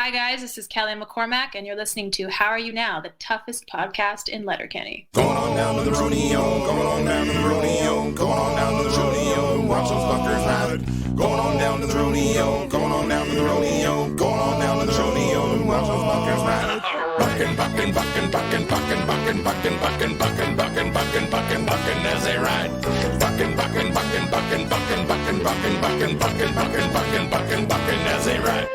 Hi, guys. This is Kelly McCormack, and you're listening to How Are You Now, the toughest podcast in Letterkenny. Going on down to the rodeo, going on down to the rodeo, going on down to the rodeo, watch those fuckers ride. Going on down to the rodeo, going on down to the rodeo, going on down to the rodeo, watch those fuckers ride. Bucking, bucking, bucking, bucking, bucking, bucking, bucking, bucking, bucking, bucking, bucking, bucking, bucking as they ride. Bucking, bucking, bucking, bucking, bucking, bucking, bucking, bucking, bucking, bucking, bucking, bucking, bucking as they ride.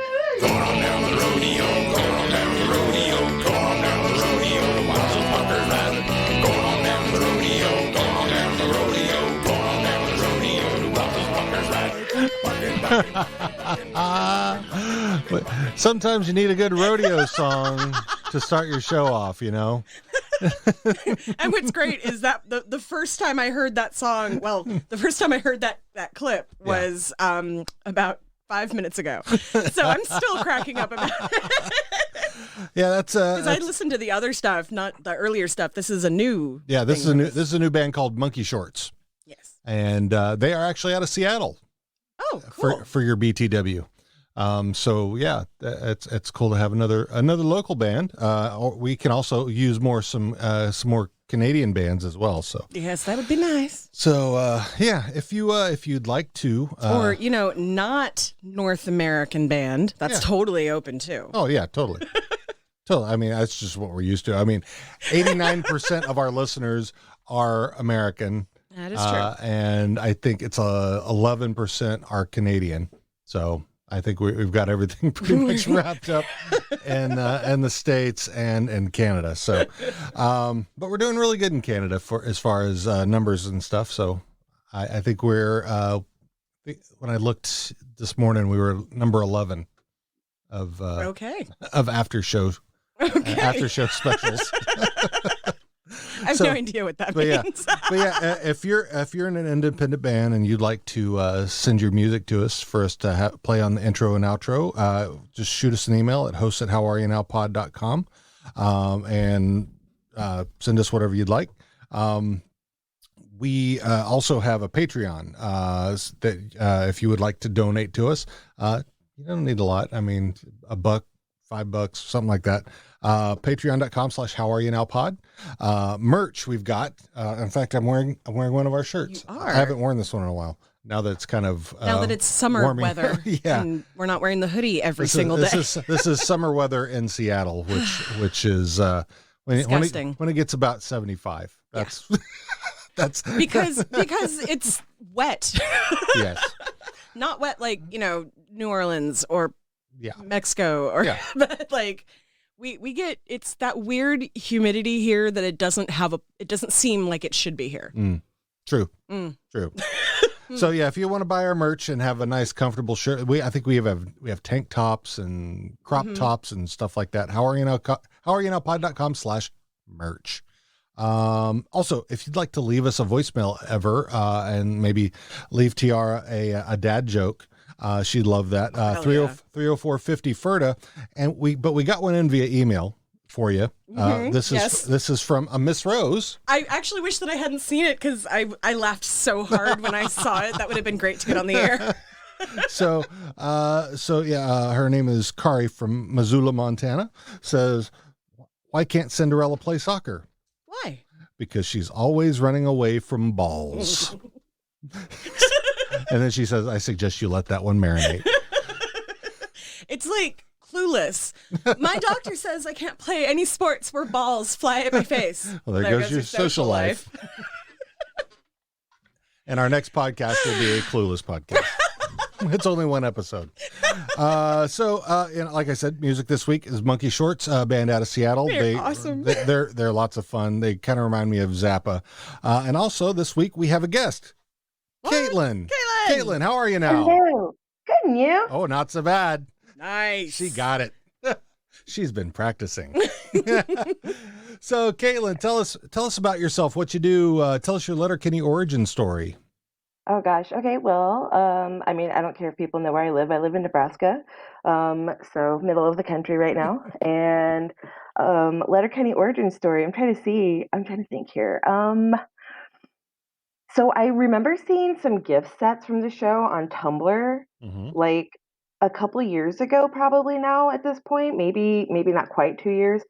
Going on down the rodeo, going on down the rodeo, going on down the rodeo, watch those fuckers ride. Going on down the rodeo, going on down the rodeo, going on down the rodeo, watch those fuckers ride. Sometimes you need a good rodeo song to start your show off, you know? And what's great is that the first time I heard that song, the first time I heard that clip was about 5 minutes ago. So I'm still cracking up about it. Yeah, that's because I listened to the other stuff, not the earlier stuff. This is a new this is a new band called Monkey Shorts. Yes. And they are actually out of Seattle. Oh, cool. For your BTW. So yeah, it's cool to have another local band. We can also use some more Canadian bands as well. So yes, that would be nice. So if you'd like to, or not North American band, that's totally open too. Oh yeah, totally. Totally. I mean, that's just what we're used to. I mean, 89% of our listeners are American. That is true. And I think it's 11% are Canadian. So I think we've got everything pretty much wrapped up in the States and in Canada. So, but we're doing really good in Canada as far as numbers and stuff. So I think we're, when I looked this morning, we were number 11 of after show specials. I have no idea what that means. If you're in an independent band and you'd like to send your music to us for us to play on the intro and outro, just shoot us an email at host@howareyouNowpod.com and send us whatever you'd like. We also have a Patreon that if you would like to donate to us, you don't need a lot. I mean, $1, $5, something like that. Patreon.com/howareyouNowpod. Merch we've got. In fact, I'm wearing one of our shirts. You are. I haven't worn this one in a while. Now that it's kind of now that it's summer warming. weather. Yeah. And we're not wearing the hoodie every single day. This is summer weather in Seattle, which is when it gets about 75. That's that's because it's wet. Yes. Not wet like, New Orleans or Mexico or but like we get it's that weird humidity here that it doesn't seem like it should be here. True. True. So yeah, if you want to buy our merch and have a nice comfortable shirt, I think we have tank tops and crop tops and stuff like that. howareyouNowpod.com/merch. Also, if you'd like to leave us a voicemail ever, and maybe leave Tiara a dad joke, she'd love that. 304-50 Ferda. And we got one in via email for you. This is from a Miss Rose. I actually wish that I hadn't seen it because I laughed so hard when I saw it. That would have been great to get on the air. So her name is Kari from Missoula, Montana. Says, why can't Cinderella play soccer? Why? Because she's always running away from balls. And then she says, I suggest you let that one marinate. It's like Clueless. My doctor says I can't play any sports where balls fly at my face. Well, there goes your social life. And our next podcast will be a Clueless podcast. It's only one episode. Like I said, music this week is Monkey Shorts, a band out of Seattle. They're awesome. They're lots of fun. They kind of remind me of Zappa. And also this week we have a guest. What? Caitlin, how are you now? Hello. Good, and you? Oh, not so bad. Nice. She got it. She's been practicing. So, Caitlin, tell us about yourself. What you do? Tell us your Letterkenny origin story. Oh gosh. Okay. Well, I don't care if people know where I live. I live in Nebraska, so middle of the country right now. And Letterkenny origin story. I'm trying to think here. So I remember seeing some gift sets from the show on Tumblr, like a couple of years ago, probably now at this point, maybe not quite 2 years.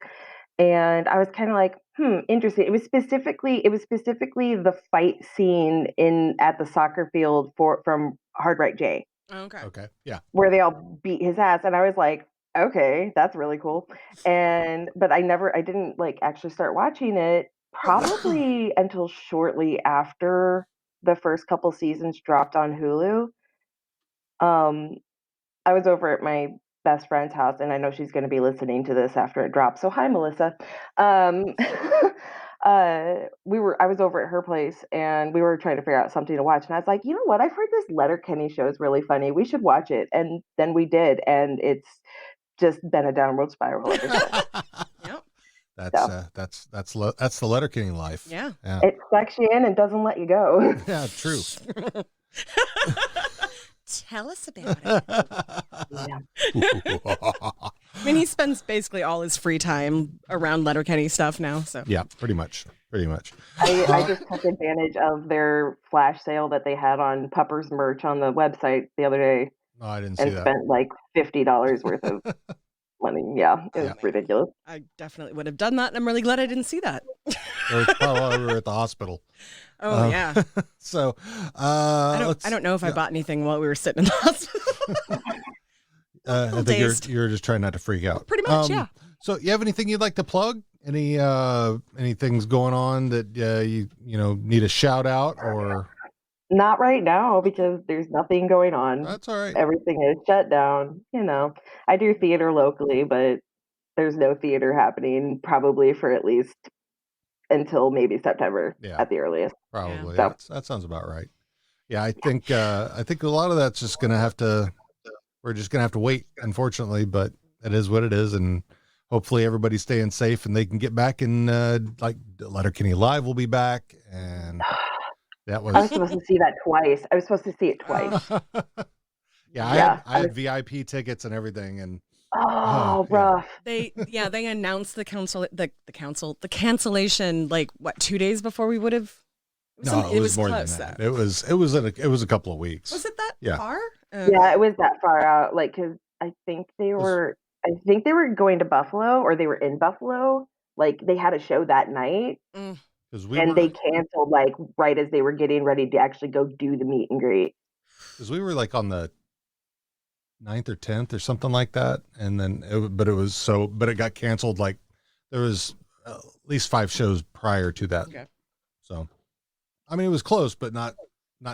And I was kind of like, interesting. It was specifically the fight scene in at the soccer field from Hard Right J, Okay. Okay. Yeah. where they all beat his ass, and I was like, okay, that's really cool. But I didn't like actually start watching it probably until shortly after the first couple seasons dropped on Hulu. Um, I was over at my best friend's house, and I know she's going to be listening to this after it drops. So hi, Melissa. Um, I was over at her place, and we were trying to figure out something to watch. And I was like, you know what? I've heard this Letterkenny show is really funny. We should watch it. And then we did, and it's just been a downward spiral ever since. Yep. That's the Letterkenny life. Yeah. Yeah. It sucks you in and doesn't let you go. Yeah. True. Tell us about it. Yeah. I mean, he spends basically all his free time around Letterkenny stuff now. So Yeah. Pretty much. I just took advantage of their flash sale that they had on Puppers merch on the website the other day No, I didn't see and that. spent like $50 worth of money. Yeah, it was ridiculous. I definitely would have done that, and I'm really glad I didn't see that. Or it's probably while we were at the hospital. Oh yeah. So I don't know if I bought anything while we were sitting in the hospital. I think dazed. you're just trying not to freak out. Pretty much, yeah. So you have anything you'd like to plug? Any things going on that you need a shout out or? Not right now because there's nothing going on. That's all right. Everything is shut down. I do theater locally, but there's no theater happening probably for at least until maybe September at the earliest. Probably. Yeah. That sounds about right. Yeah, I think a lot of that's just we're just gonna have to wait, unfortunately, but it is what it is, and hopefully everybody's staying safe and they can get back and like Letterkenny Live will be back, and that was I was supposed to see that twice. I was supposed to see it twice. I had VIP tickets and everything, and rough. They announced the cancellation like what 2 days before we would have. It was more close, than that. though. It was a couple of weeks. Was it that Yeah. far? Yeah, it was that far out. Like, because I think they were going to Buffalo, or they were in Buffalo. Like, they had a show that night, Mm. they canceled like right as they were getting ready to actually go do the meet and greet. Because we were like on the 9th or 10th or something like that, and then it got canceled. Like there was at least 5 shows prior to that. Okay. So, I mean, it was close, but not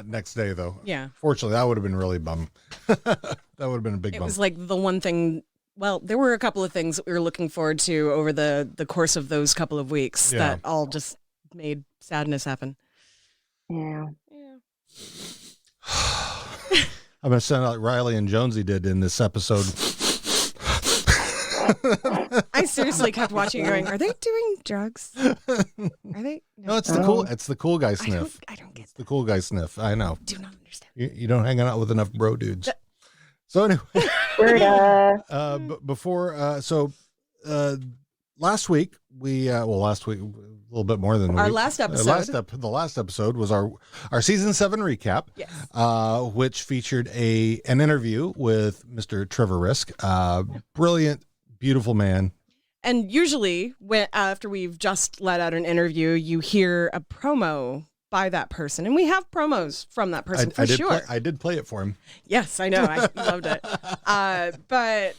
next day though. Yeah. Fortunately, that would have been really bum. That would have been a big bum. It was like the one thing. Well, there were a couple of things that we were looking forward to over the course of those couple of weeks that all just made sadness happen. Yeah. I'm going to sound like Riley and Jonesy did in this episode. I seriously kept watching and going, are they doing drugs? Are they? No, it's the cool guy sniff. I don't get It's the cool guy sniff. I know. do not understand. You don't hang out with enough bro dudes. So anyway, last week a little bit more than Our week. last episode. The last episode was our season 7 recap. Yes. Which featured an interview with Mr. Trevor Risk, brilliant, beautiful man. And usually, after we've just let out an interview, you hear a promo by that person, and we have promos from that person for sure. I did play it for him. Yes, I know. I loved it. But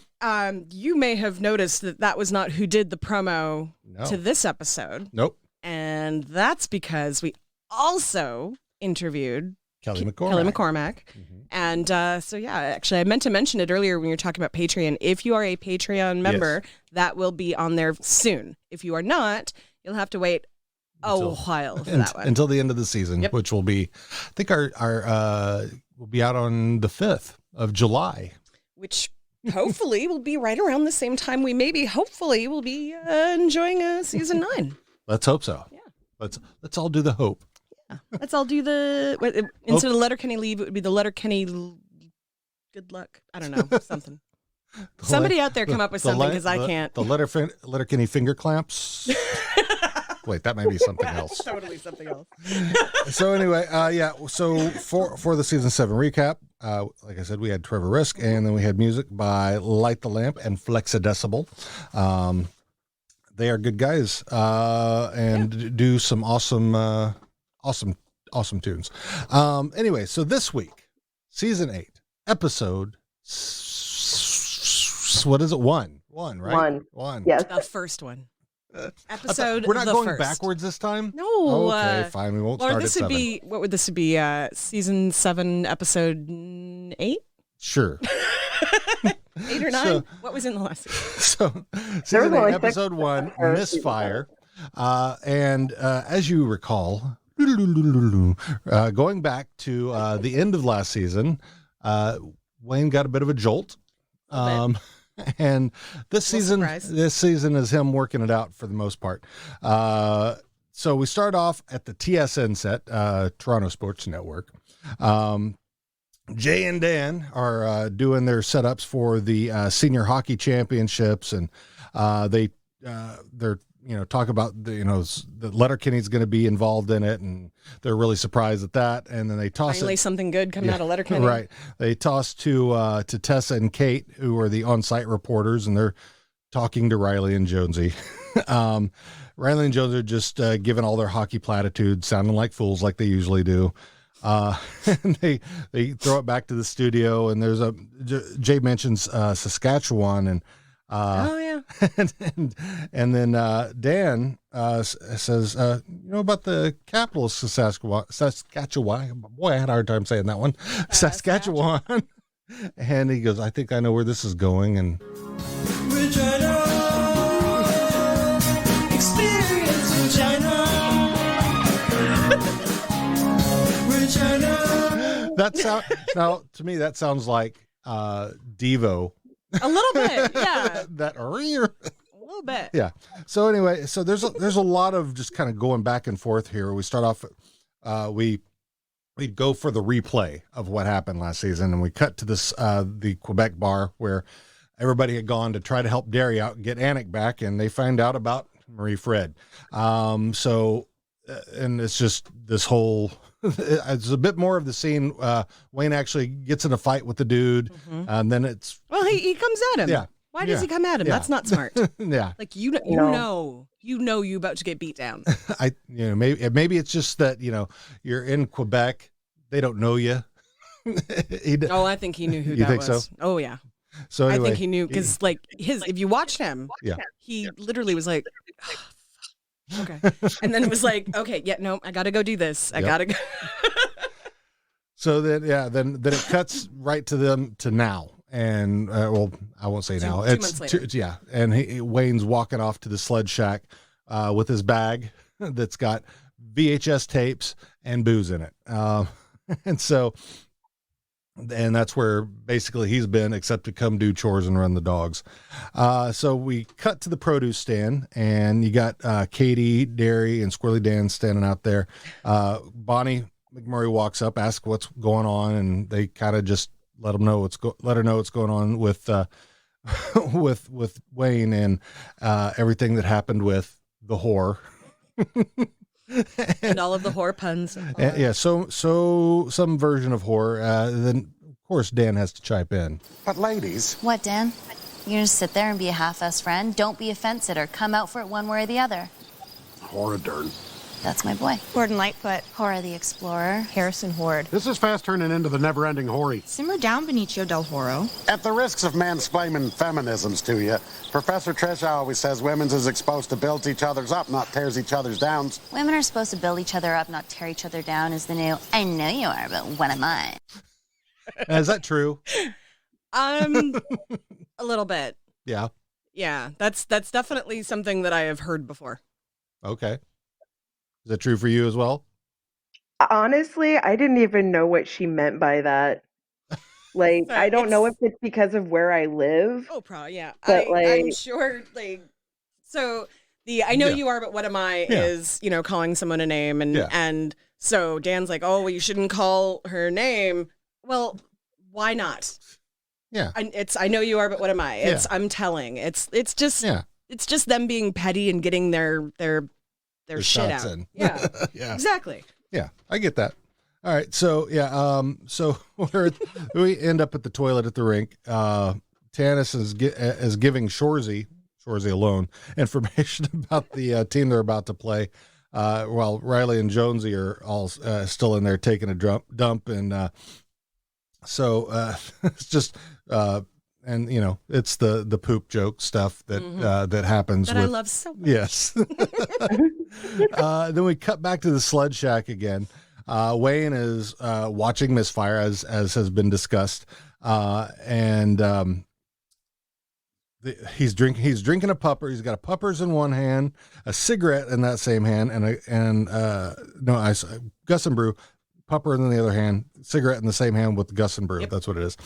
you may have noticed that was not who did the promo to this episode. Nope. And that's because we also interviewed Kelly McCormack. Mm-hmm. And actually, I meant to mention it earlier when you were talking about Patreon. If you are a Patreon member, that will be on there soon. If you are not, you'll have to wait a while for that one. Until the end of the season, which will be, I think our will be out on the 5th of July. Which hopefully will be right around the same time hopefully we'll be enjoying season 9. Let's hope so. Yeah. Let's all do the hope. Yeah. Let's all do instead of Letterkenny leave, it would be the Letterkenny good luck. I don't know, something. Somebody out there come up with something because I can't. The Letterkenny finger clamps. Wait, that may be something else. Totally something else. So anyway, so for the season 7 recap, like I said, we had Trevor Risk, and then we had music by Light the Lamp and Flexidecibel. They are good guys, and do some awesome tunes. Anyway, so this week, season 8, episode, what is it? One, right? One. Yes. The first one. Episode. We're not the going first. backwards this time? No. Okay, fine. We won't Or start this at would 7. be, what would this be? Season 7, episode 8? Sure. 8 or 9? So- What was in the last season? So, There season was 8, only 6 episode 1, or season Misfire. And as you recall, going back to the end of last season, Wayne got a bit of a jolt. And this season is him working it out for the most part. So we start off at the TSN set, Toronto Sports Network. Jay and Dan are doing their setups for the senior hockey championships, and they're talk about the Letterkenny's going to be involved in it, and they're really surprised at that. And then they toss Finally, something good coming out of Letterkenny. Right. They toss to Tessa and Kate, who are the on-site reporters, and they're talking to Riley and Jonesy. Riley and Jonesy are just giving all their hockey platitudes, sounding like fools like they usually do. And they throw it back to the studio, and there's Jay mentions Saskatchewan, and Oh, yeah. and then Dan says, about the capital of Saskatchewan. Boy, I had a hard time saying that one. Saskatchewan. And he goes, I think I know where this is going. And now to me that sounds like Devo. A little bit, yeah. That A little bit. yeah. So anyway, so there's a lot of just kind of going back and forth here. We start off, we'd go for the replay of what happened last season, and we cut to this the Quebec bar where everybody had gone to try to help Derry out and get Anik back, and they find out about Marie Fred. And it's just this whole. It's a bit more of the scene. Wayne actually gets in a fight with the dude, and then it's he comes at him. Yeah. Why does he come at him? Yeah. That's not smart. yeah. Like you know you about to get beat down. Maybe it's just that you're in Quebec, they don't know you. I think he knew who You that think was. so? Oh yeah. So anyway, I think he knew because if you watched him, he literally was like. Okay. And then it was like, okay, no, I got to go do this. I got to go. So then it cuts right to them to now. And, I won't say now. 2 months later. And Wayne's walking off to the sled shack with his bag that's got VHS tapes and booze in it. And that's where basically he's been, except to come do chores and run the dogs. So we cut to the produce stand, and you got Katie, Derry, and Squirrely Dan standing out there. Bonnie McMurray walks up, asks what's going on, and they kind of just let her know what's going on with with Wayne and everything that happened with the whore. And all of the whore puns. So some version of horror. Then, of course, Dan has to chime in. But ladies, What, Dan? You just sit there and be a half-ass friend? Don't be a fence-sitter. Come out for it one way or the other. horror darn. That's my boy. Gordon Lightfoot. Hora the Explorer. Harrison Horde. This is fast turning into the never-ending hoary. Simmer down, Benicio del Toro. At the risks of mansplaining feminisms to you, Professor Trisha always says women's is exposed to build each other's up, not tears each other's downs. Women are supposed to build each other up, not tear each other down, is the new, I know you are, but what am I? Is that true? A little bit. Yeah. Yeah, that's definitely something that I have heard before. Okay. Is that true for you as well? Honestly, I didn't even know what she meant by that. Like, So I don't know if it's- it's because of where I live. Oh, probably, yeah. But, I'm like- sure, so the I know Yeah. you are, but what am I Yeah. is, calling someone a name. Yeah. And so Dan's like, oh, well, you shouldn't call her name. Well, why not? Yeah. I know you are, but what am I? Yeah. I'm telling. It's just Yeah. it's just them being petty and getting their their the shit shots out. in. Yeah, Yeah. exactly. Yeah, I get that. All right, so so we end up at the toilet at the rink. Tanis is giving Shorzy alone information about the team they're about to play, while Riley and Jonesy are all still in there taking a dump, and so it's just and it's the poop joke stuff that that happens. That I love so much. Yes. Then we cut back to the sled shack again. Wayne is watching Misfire as has been discussed, and he's drinking a pupper. He's got a puppers in one hand, a cigarette in that same hand, and Gus and Brew, pupper in the other hand, cigarette in the same hand with the Gus and Brew. Yep. That's what it is.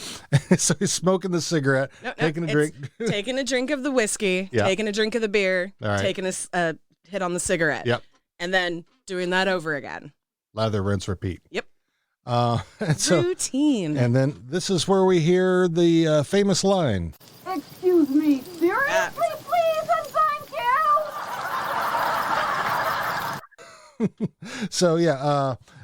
So he's smoking the cigarette, taking a drink, taking a drink of the whiskey, taking a drink of the beer, taking a hit on the cigarette. Yep. And then doing that over again. Lather, rinse, repeat. Yep. Routine. And then this is where we hear the famous line. Excuse me, seriously, please, and thank you. So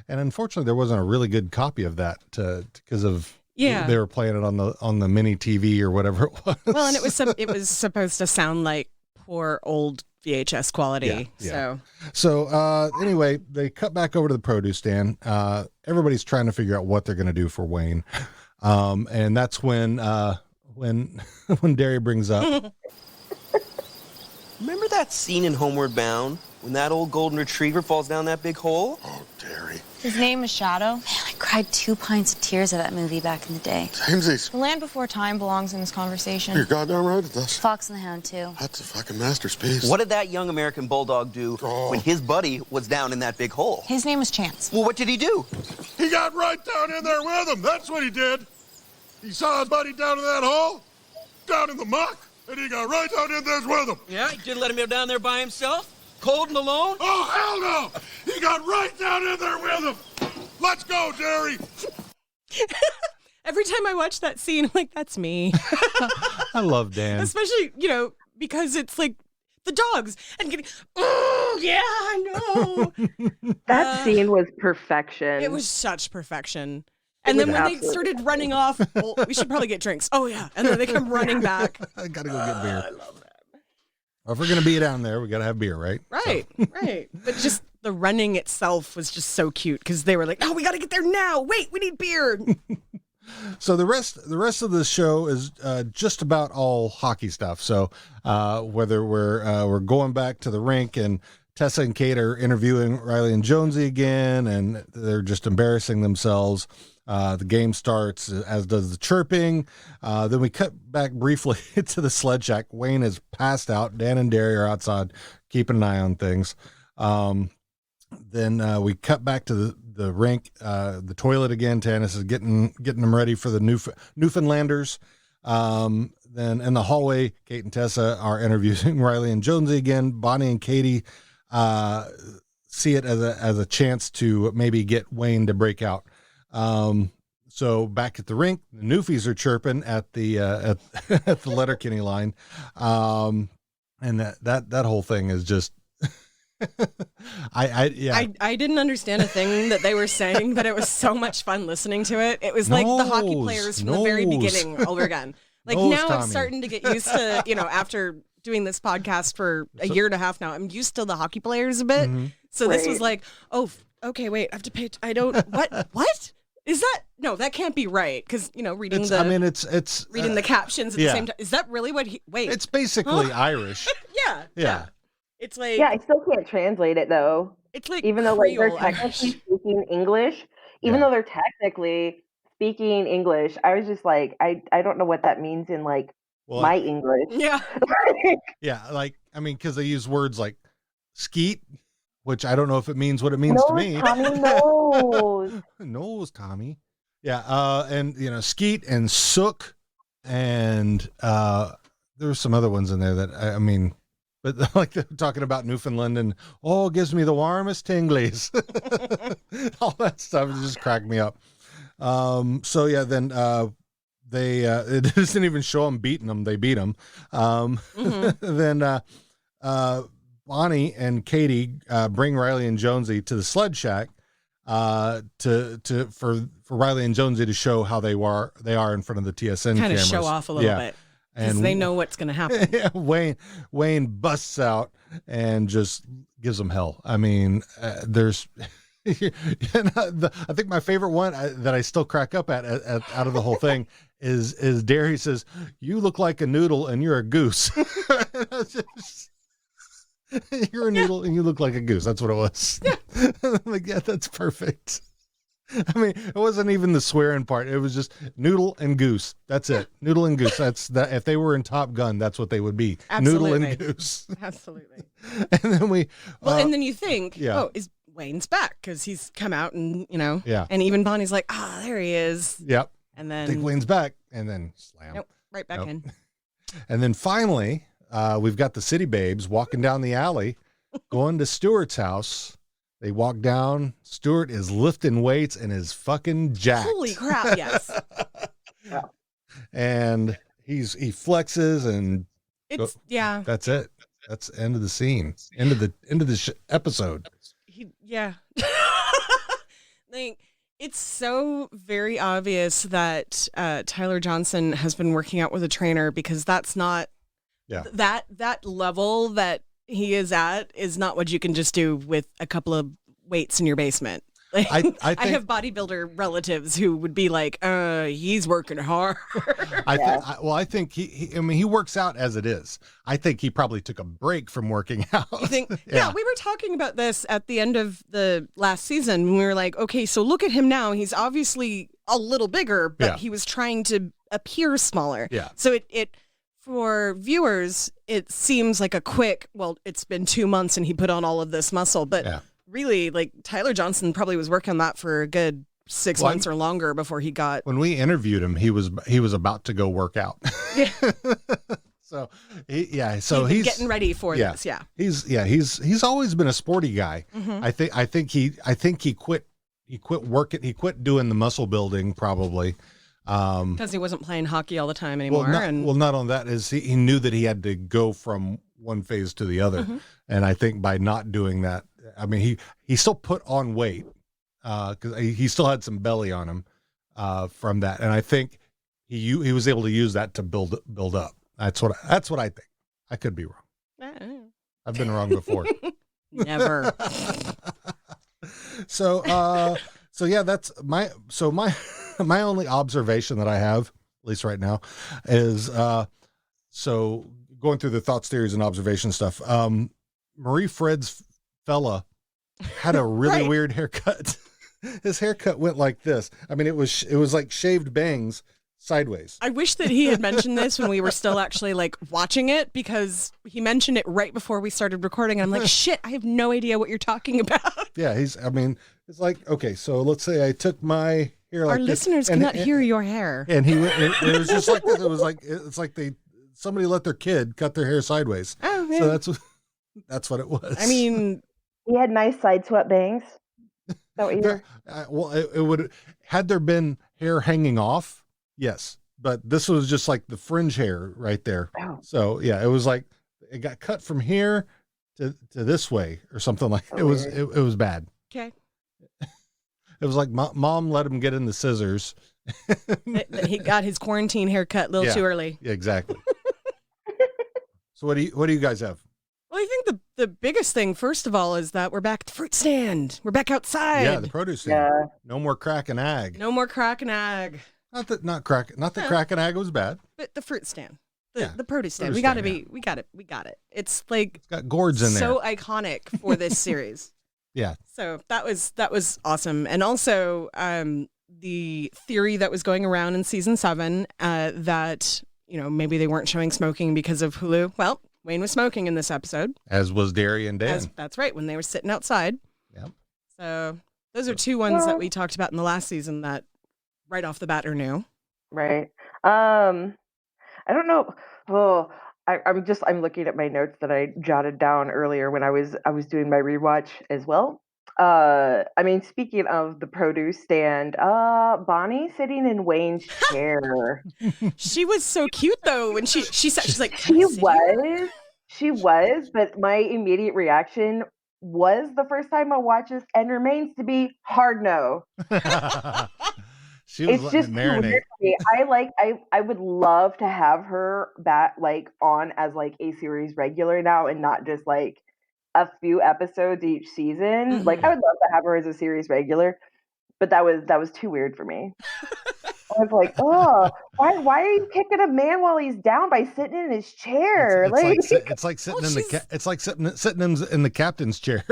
and unfortunately there wasn't a really good copy of that because of they were playing it on the mini TV or whatever it was. Well, and it was supposed to sound like poor old VHS quality. Yeah. So anyway, they cut back over to the produce stand. Everybody's trying to figure out what they're going to do for Wayne, and that's when Derry brings up. Remember that scene in Homeward Bound when that old golden retriever falls down that big hole? Oh, Derry. His name is Shadow. Man, I cried 2 pints of tears at that movie back in the day. Samesies. The Land Before Time belongs in this conversation. You're goddamn right it does. Fox and the Hound, too. That's a fucking masterpiece. What did that young American bulldog do when his buddy was down in that big hole? His name was Chance. Well, what did he do? He got right down in there with him. That's what he did. He saw his buddy down in that hole, down in the muck, and he got right down in there with him. Yeah, he didn't let him go down there by himself? Cold and alone? Oh, hell no! He got right down in there with him. Let's go, Derry. Every time I watch that scene, I'm like, that's me. I love Dan. Especially, because it's like the dogs and getting, oh, yeah, I know. That scene was perfection. It was such perfection. And then when they started running off, well, we should probably get drinks. Oh, yeah. And then they come running back. I got to go get beer. I love that. Well, if we're going to be down there, we got to have beer, right? Right, right. But just the running itself was just so cute because they were like, "Oh, we got to get there now. Wait, we need beer." So the rest of the show is just about all hockey stuff. So whether we're going back to the rink and Tessa and Kate are interviewing Riley and Jonesy again, and they're just embarrassing themselves. The game starts, as does the chirping. Then we cut back briefly to the sled shack. Wayne is passed out. Dan and Derry are outside keeping an eye on things. Then we cut back to the rink, the toilet again. Tanis is getting them ready for the Newfoundlanders. Then in the hallway, Kate and Tessa are interviewing Riley and Jonesy again. Bonnie and Katie see it as a chance to maybe get Wayne to break out. So back at the rink, the Newfies are chirping at the at the Letterkenny line, and that whole thing is just. I didn't understand a thing that they were saying, but it was so much fun listening to it. It was like the hockey players from the very beginning over again. Like now I'm starting to get used to, after doing this podcast for a year and a half now, I'm used to the hockey players a bit. Mm-hmm. So this was like, oh, okay, wait, I have to pay. I don't, what is that? No, that can't be right. Cause reading it's reading the captions at the same time. Is that really what wait, it's basically Irish. Yeah. It's like, I still can't translate it though. It's like, even though they're technically speaking English, I was just like, I don't know what that means in my English. Yeah. Because they use words like skeet, which I don't know if it means what it means to me. Tommy knows. Knows Tommy. Yeah. And skeet and sook, and there's some other ones in there that but like they're talking about Newfoundland and it gives me the warmest tinglies. All that stuff just cracked me up. Then they it doesn't even show them beating them. They beat them. Then Bonnie and Katie bring Riley and Jonesy to the sled shack for Riley and Jonesy to show how they are in front of the TSN kind of cameras. show off a little bit. Because they know what's going to happen. Yeah, Wayne busts out and just gives them hell. I mean, there's, I think my favorite one that I still crack up at out of the whole thing is Derry says, "You look like a noodle and you're a goose." You're a noodle and you look like a goose. That's what it was. Yeah. I'm like, yeah, that's perfect. I mean, it wasn't even the swearing part. It was just noodle and goose. That's it. Noodle and goose. That's that. If they were in Top Gun, that's what they would be. Absolutely. Noodle and goose. Absolutely. And then and then you think, yeah. is Wayne's back? Because he's come out and, yeah. And even Bonnie's like, there he is. Yep. And then. I think Wayne's back. And then slam. Nope. Right back in. And then finally, we've got the city babes walking down the alley, going to Stuart's house. They walk down. Stuart is lifting weights and is fucking jacked. Holy crap! Yes. And he flexes and yeah. That's it. That's the end of the scene. End of the episode. Like, it's so very obvious that Tyler Johnson has been working out with a trainer, because that's not that level that he is at is not what you can just do with a couple of weights in your basement. Like, I think, I have bodybuilder relatives who would be like, he's working hard. I think he works out as it is. I think he probably took a break from working out. You think? Yeah, we were talking about this at the end of the last season. We were like, okay, so look at him now. He's obviously a little bigger, but he was trying to appear smaller. Yeah. So it for viewers, it seems like a quick, it's been 2 months and he put on all of this muscle, but really, like, Tyler Johnson probably was working on that for a good 6 months or longer before he got. When we interviewed him, he was about to go work out. Yeah. So he's getting ready for this. Yeah. He's always been a sporty guy. Mm-hmm. I think he quit working. He quit doing the muscle building probably. Because he wasn't playing hockey all the time anymore. Not on that is he knew that he had to go from one phase to the other. Mm-hmm. And I think by not doing that, I mean, he still put on weight because he still had some belly on him from that. And I think he was able to use that to build up. That's what I think. I could be wrong. I've been wrong before. Never. So yeah, that's my only observation that I have, at least right now, is so going through the thoughts, theories, and observation stuff. Marie Fred's fella had a really weird haircut. His haircut went like this. I mean, it was like shaved bangs sideways. I wish that he had mentioned this when we were still actually like watching it, because he mentioned it right before we started recording. And I'm like, shit, I have no idea what you're talking about. Yeah, it's like, okay, so let's say I took my hair like our listeners cannot hear your hair. And it was just like this. It was like, it's like somebody let their kid cut their hair sideways. Oh, man. So that's what it was. I mean, he had nice side swept bangs. Is that what you were? Well, it would, had there been hair hanging off, yes, but this was just like the fringe hair right there. Oh. So yeah, it was like it got cut from here to this way or something like it was. It was bad. Okay. It was like mom let him get in the scissors. He got his quarantine haircut a little too early. Yeah, exactly. So what do you guys have? Well, I think the biggest thing, first of all, is that we're back at the fruit stand. We're back outside. Yeah, the produce stand. Yeah. No more crack and ag. No more crack and ag. Not that crack and ag was bad. But the fruit stand. The produce stand. Produce We got it. It's like it's got gourds in so there. iconic for this series. Yeah. So that was awesome. And also the theory that was going around in season 7 that, maybe they weren't showing smoking because of Hulu. Well, Wayne was smoking in this episode. As was Derry and Dan. That's right, when they were sitting outside. Yep. So those are two ones that we talked about in the last season that right off the bat are new. Right. I don't know. Oh, I'm looking at my notes that I jotted down earlier when I was doing my rewatch as well. Speaking of the produce stand, Bonnie sitting in Wayne's chair. She was so cute though when she sat. She's like, she was. She was, but my immediate reaction was the first time I watched this and remains to be hard no. She was It's letting just it too marinate. weird for me. I would love to have her back on as a series regular now and not just a few episodes each season. I would love to have her as a series regular, but that was too weird for me. I was like, oh, why are you kicking a man while he's down by sitting in his chair? It's like sitting sitting in the captain's chair.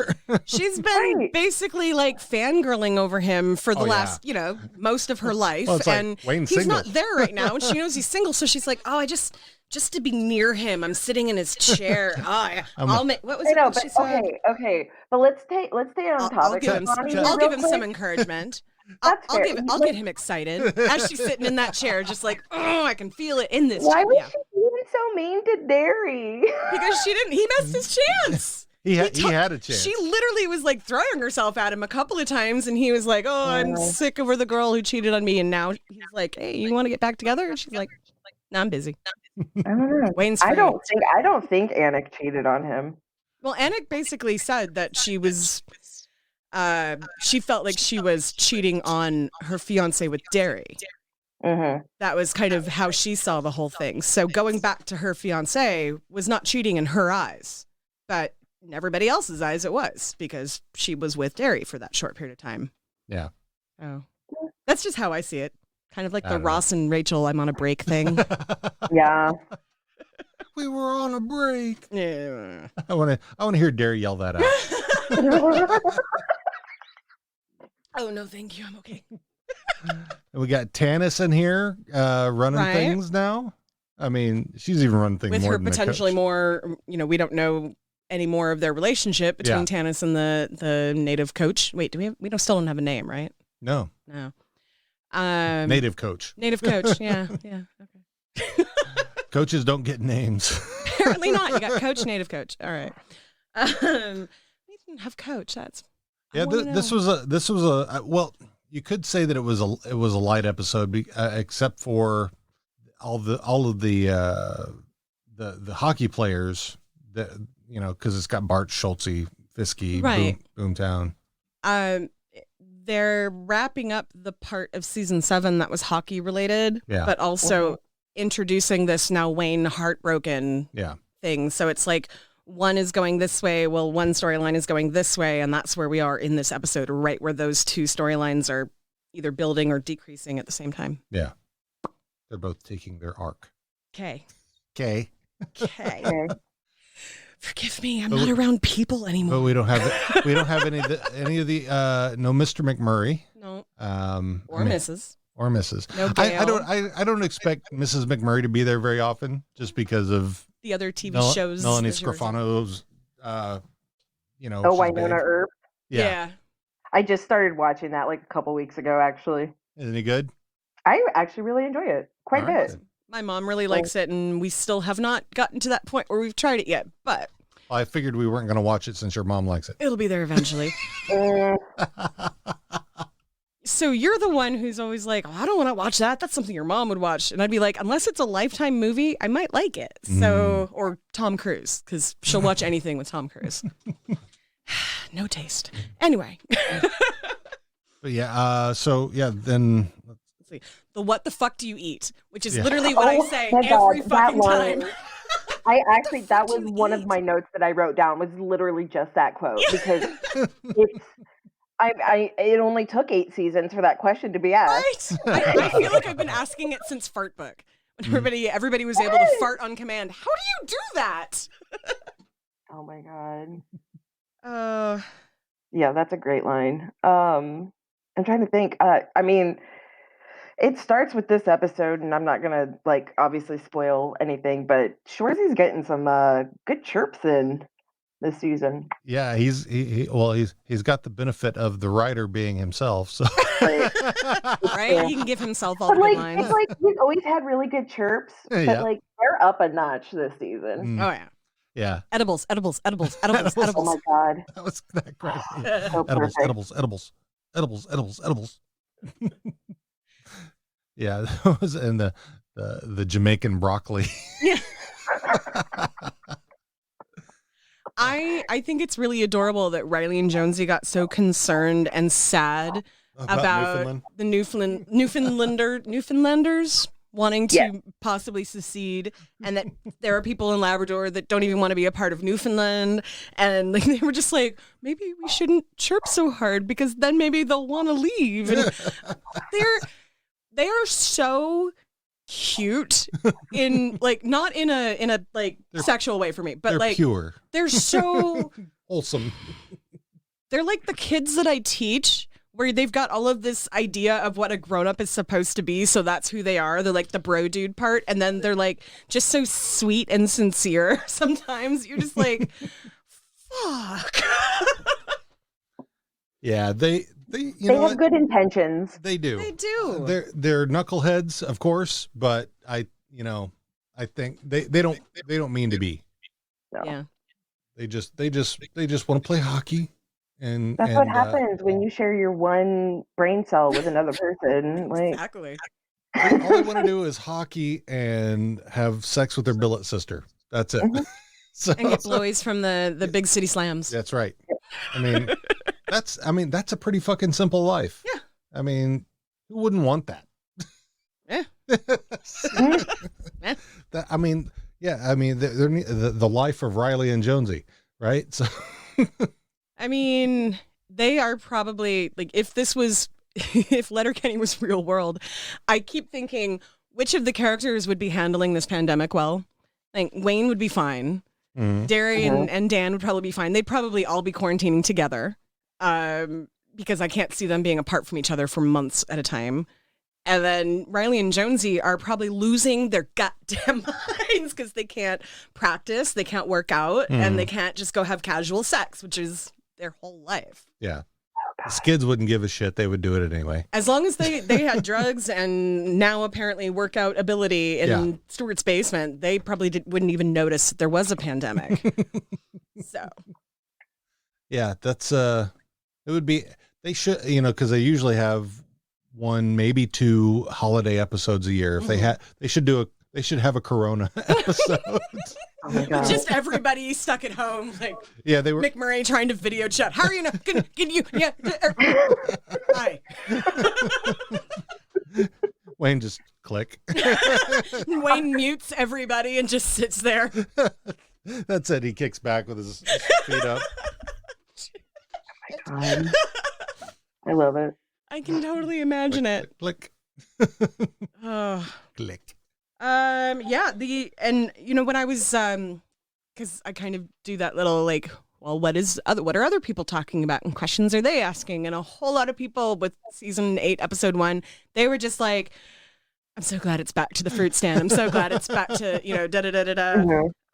She's been basically fangirling over him for the last, most of her life. Well, and Wayne's he's single. not there right now. And she knows he's single. So she's like, oh, I just to be near him, I'm sitting in his chair. Oh, yeah. What was it that she said? Okay. But let's stay on topic. I'll give him some encouragement. I'll get him excited as she's sitting in that chair, just oh, I can feel it in this. Why was she being so mean to Derry? Because he missed his chance. He had a chance. She literally was throwing herself at him a couple of times, and he was like, "Oh, I'm sick of her, the girl who cheated on me." And now he's like, "Hey, you want to get back together?" And she's like, "No, I'm busy." I don't know. Wayne's free. I don't think Anik cheated on him. Well, Anik basically said that she was. She felt like she was cheating on her fiance with Derry. Mm-hmm. That was kind of how she saw the whole thing. So going back to her fiance was not cheating in her eyes, but in everybody else's eyes it was, because she was with Derry for that short period of time. Yeah. Oh, that's just how I see it. Kind of like the Ross and Rachel "I'm on a break" thing. Yeah. We were on a break. Yeah. I want to hear Derry yell that out. Oh, no, thank you. I'm okay. We got Tanis in here running things now. I mean, she's even running things with more her than potentially more. We don't know any more of their relationship between Tanis and the native coach. Wait, still don't have a name, right? No. Native coach. Native coach. Yeah. Okay. Coaches don't get names. Apparently not. You got coach, native coach. All right. We didn't have coach. That's. Yeah, this was a well, you could say that it was a light episode, except for all of the hockey players that because it's got Bart, Schultze, Fiske, right. Boomtown. They're wrapping up the part of season 7 that was hockey related, but also introducing this now Wayne heartbroken thing. So it's one is going this way, one storyline is going this way, and that's where we are in this episode, right where those two storylines are either building or decreasing at the same time. Yeah. They're both taking their arc. Okay. Forgive me, I'm not around people anymore. But we don't have any of the no Mr. McMurray. No. Or Mrs. Or Mrs. No Gail. I don't expect Mrs. McMurray to be there very often, just because of the other TV shows. Melanie Scrofano's, Winona Earp. Yeah. I just started watching that a couple weeks ago, actually. Isn't it good? I actually really enjoy it quite a bit. My mom really likes it, and we still have not gotten to that point where we've tried it yet, but... Well, I figured we weren't going to watch it since your mom likes it. It'll be there eventually. So you're the one who's always like, I don't want to watch that. That's something your mom would watch. And I'd be like, unless it's a Lifetime movie, I might like it. So, or Tom Cruise, because she'll watch anything with Tom Cruise. No taste. Anyway. But yeah, then... Let's see. The what the fuck do you eat? Which is literally what I say every fucking time. That was one of my notes that I wrote down, was literally just that quote, because it's... it only took 8 seasons for that question to be asked. Right? I feel like I've been asking it since Fart Book. When everybody was able to fart on command. How do you do that? Oh my God. Yeah, that's a great line. I'm trying to think. It starts with this episode, and I'm not gonna obviously spoil anything, but Shoresy's getting some good chirps in this season. Yeah, he's got the benefit of the writer being himself, so right. He can give himself all the good lines. It's he's always had really good chirps, but they're up a notch this season. Oh yeah. Yeah. Edibles. Oh my God. That was that crazy. So edibles. Yeah, that was in the Jamaican broccoli. Yeah. I think it's really adorable that Riley and Jonesy got so concerned and sad about the Newfoundlanders wanting to possibly secede, and that there are people in Labrador that don't even want to be a part of Newfoundland, and like, they were just like, maybe we shouldn't chirp so hard because then maybe they'll want to leave. And they are so cute in like, not in a like sexual way for me, but like pure. They're so wholesome. They're like the kids that I teach, where they've got all of this idea of what a grown-up is supposed to be, so that's who they are. They're like the bro dude part, and then they're like just so sweet and sincere. Sometimes you're just like, fuck. Yeah, they have good intentions. They do. They do. They're knuckleheads, of course, but I think they don't mean to be. No. Yeah. They just want to play hockey. And that's what happens when you share your one brain cell with another person. Like, exactly. All they want to do is hockey and have sex with their billet sister. That's it. Mm-hmm. And get blowies from the big city slams. That's right. I mean, that's a pretty fucking simple life. Yeah. I mean, who wouldn't want that? Yeah. They're the life of Riley and Jonesy, right? So. I mean, they are probably like, if Letterkenny was real world, I keep thinking which of the characters would be handling this pandemic well. Like Wayne would be fine. Mm-hmm. Derry and Dan would probably be fine. They'd probably all be quarantining together, because I can't see them being apart from each other for months at a time. And then Riley and Jonesy are probably losing their goddamn minds because they can't practice, they can't work out, and they can't just go have casual sex, which is their whole life. Yeah. The Skids wouldn't give a shit. They would do it anyway. As long as they had drugs and now apparently workout ability in Stuart's basement, they probably wouldn't even notice there was a pandemic. So. Yeah, that's, it would be, they should, because they usually have one, maybe two holiday episodes a year. If they should have a Corona episode. Oh my God. Just everybody stuck at home, like they were McMurray trying to video chat. How are you? Can you? Yeah. Hi. Wayne just click. Wayne mutes everybody and just sits there. That's it. He kicks back with his feet up. Oh my God. I love it. I can totally imagine it. Click. Click. When I was because I kind of do that little like, well, what are other people talking about and questions are they asking? And a whole lot of people with season 8 episode 1, they were just like, I'm so glad it's back to the fruit stand. I'm so glad it's back to, da da da da da.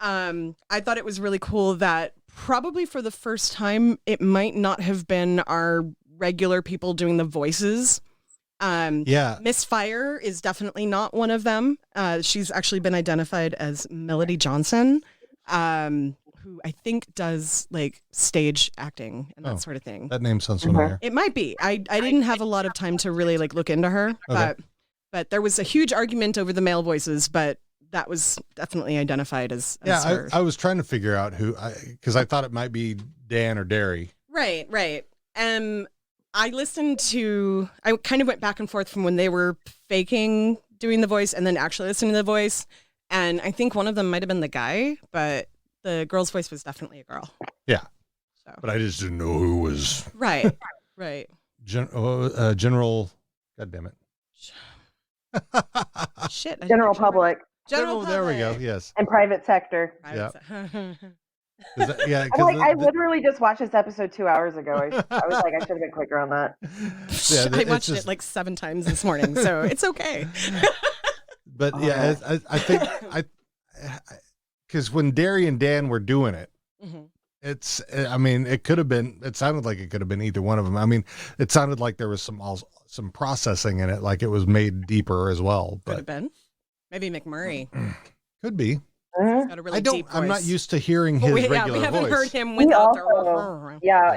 Mm-hmm. I thought it was really cool that probably for the first time it might not have been our regular people doing the voices. Miss Fire is definitely not one of them. She's actually been identified as Melody Johnson, who I think does like stage acting and that sort of thing. That name sounds familiar. It might be. I didn't have a lot of time to really like look into her, but there was a huge argument over the male voices, but that was definitely identified as her. I was trying to figure out who, because I thought it might be Dan or Derry. Right. I kind of went back and forth from when they were faking doing the voice and then actually listening to the voice. And I think one of them might have been the guy, but the girl's voice was definitely a girl. Yeah. So. But I just didn't know who was. Right. General, God damn it. Shit. General public. General public. There we go. Yes. And private sector. I literally just watched this episode 2 hours ago. I was like, I should have been quicker on that. I watched it like 7 times this morning, so it's okay. But I think because when Derry and Dan were doing it, it could have been. It sounded like it could have been either one of them. I mean, it sounded like there was some processing in it, like it was made deeper as well. But could have been. Maybe McMurray. Could be. Got a really deep voice. I'm not used to hearing his regular voice. We haven't heard him without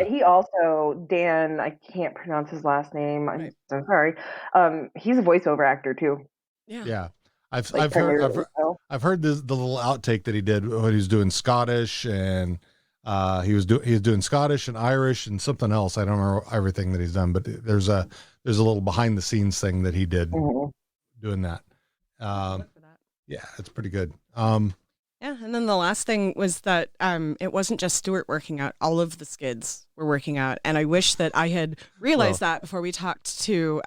he also, Dan, I can't pronounce his last name. I'm so sorry. He's a voiceover actor too. Yeah. I've heard the little outtake that he did when he was doing Scottish and He was doing Scottish and Irish and something else. I don't remember everything that he's done, but there's a little behind the scenes thing that he did doing that. Yeah, it's pretty good. Yeah, and then the last thing was that it wasn't just Stuart working out. All of the skids were working out. And I wish that I had realized that before we talked to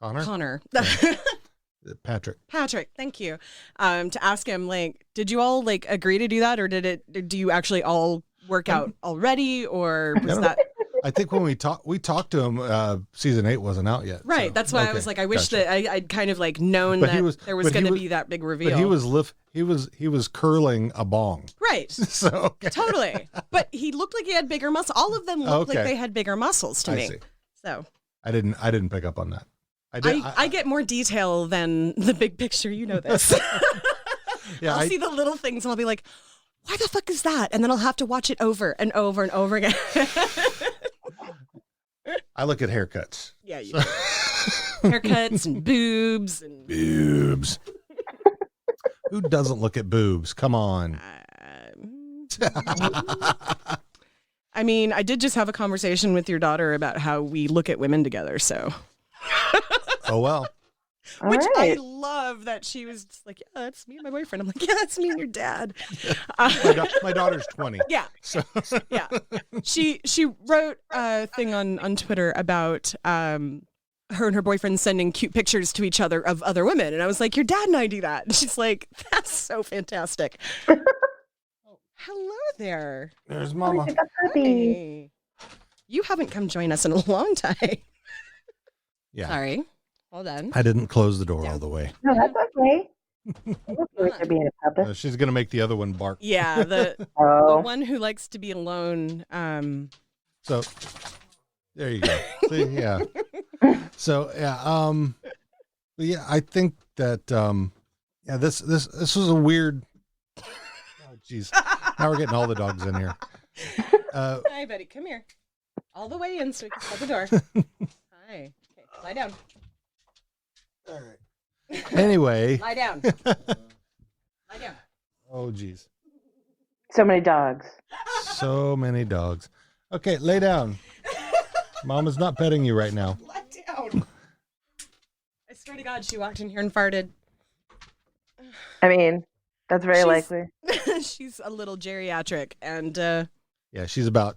Connor. Patrick, thank you. To ask him, like, did you all like agree to do that, or do you actually all work out already, or was that? I think when we talked to him, season 8 wasn't out yet. Right. So, that's why I was like, I wish that I'd kind of like known But that there was going to be that big reveal. But he was curling a bong. Right. So okay. Totally. But he looked like he had bigger muscles. All of them looked like they had bigger muscles to me. See. So I didn't pick up on that. I get more detail than the big picture. You know this. Yeah, I'll see the little things and I'll be like, why the fuck is that? And then I'll have to watch it over and over and over again. I look at haircuts. Yeah, you do. Haircuts and boobs. Who doesn't look at boobs? Come on. I mean, I did just have a conversation with your daughter about how we look at women together, so. Oh, well. Which I love that she was just like, yeah, that's me and my boyfriend. I'm like, yeah, that's me and your dad. My daughter's 20. Yeah. So. Yeah. She wrote a thing on Twitter about her and her boyfriend sending cute pictures to each other of other women. And I was like, your dad and I do that. And she's like, that's so fantastic. Hello there. There's Mama. Hey. You haven't come join us in a long time. Yeah. Sorry. Hold on. I didn't close the door all the way. No, that's okay. You're being a puppet. She's going to make the other one bark. Yeah, the one who likes to be alone. So there you go. See, yeah. So yeah, I think that this was a weird. Oh, jeez. Now we're getting all the dogs in here. Hi, buddy. Come here. All the way in so we can shut the door. Hi. Okay, lie down. All right. Anyway. Lie down. Lie down. Oh, geez. So many dogs. So many dogs. Okay, lay down. Mama's not petting you right now. Lie down. I swear to God, she walked in here and farted. I mean, that's very likely. She's a little geriatric, and yeah, she's about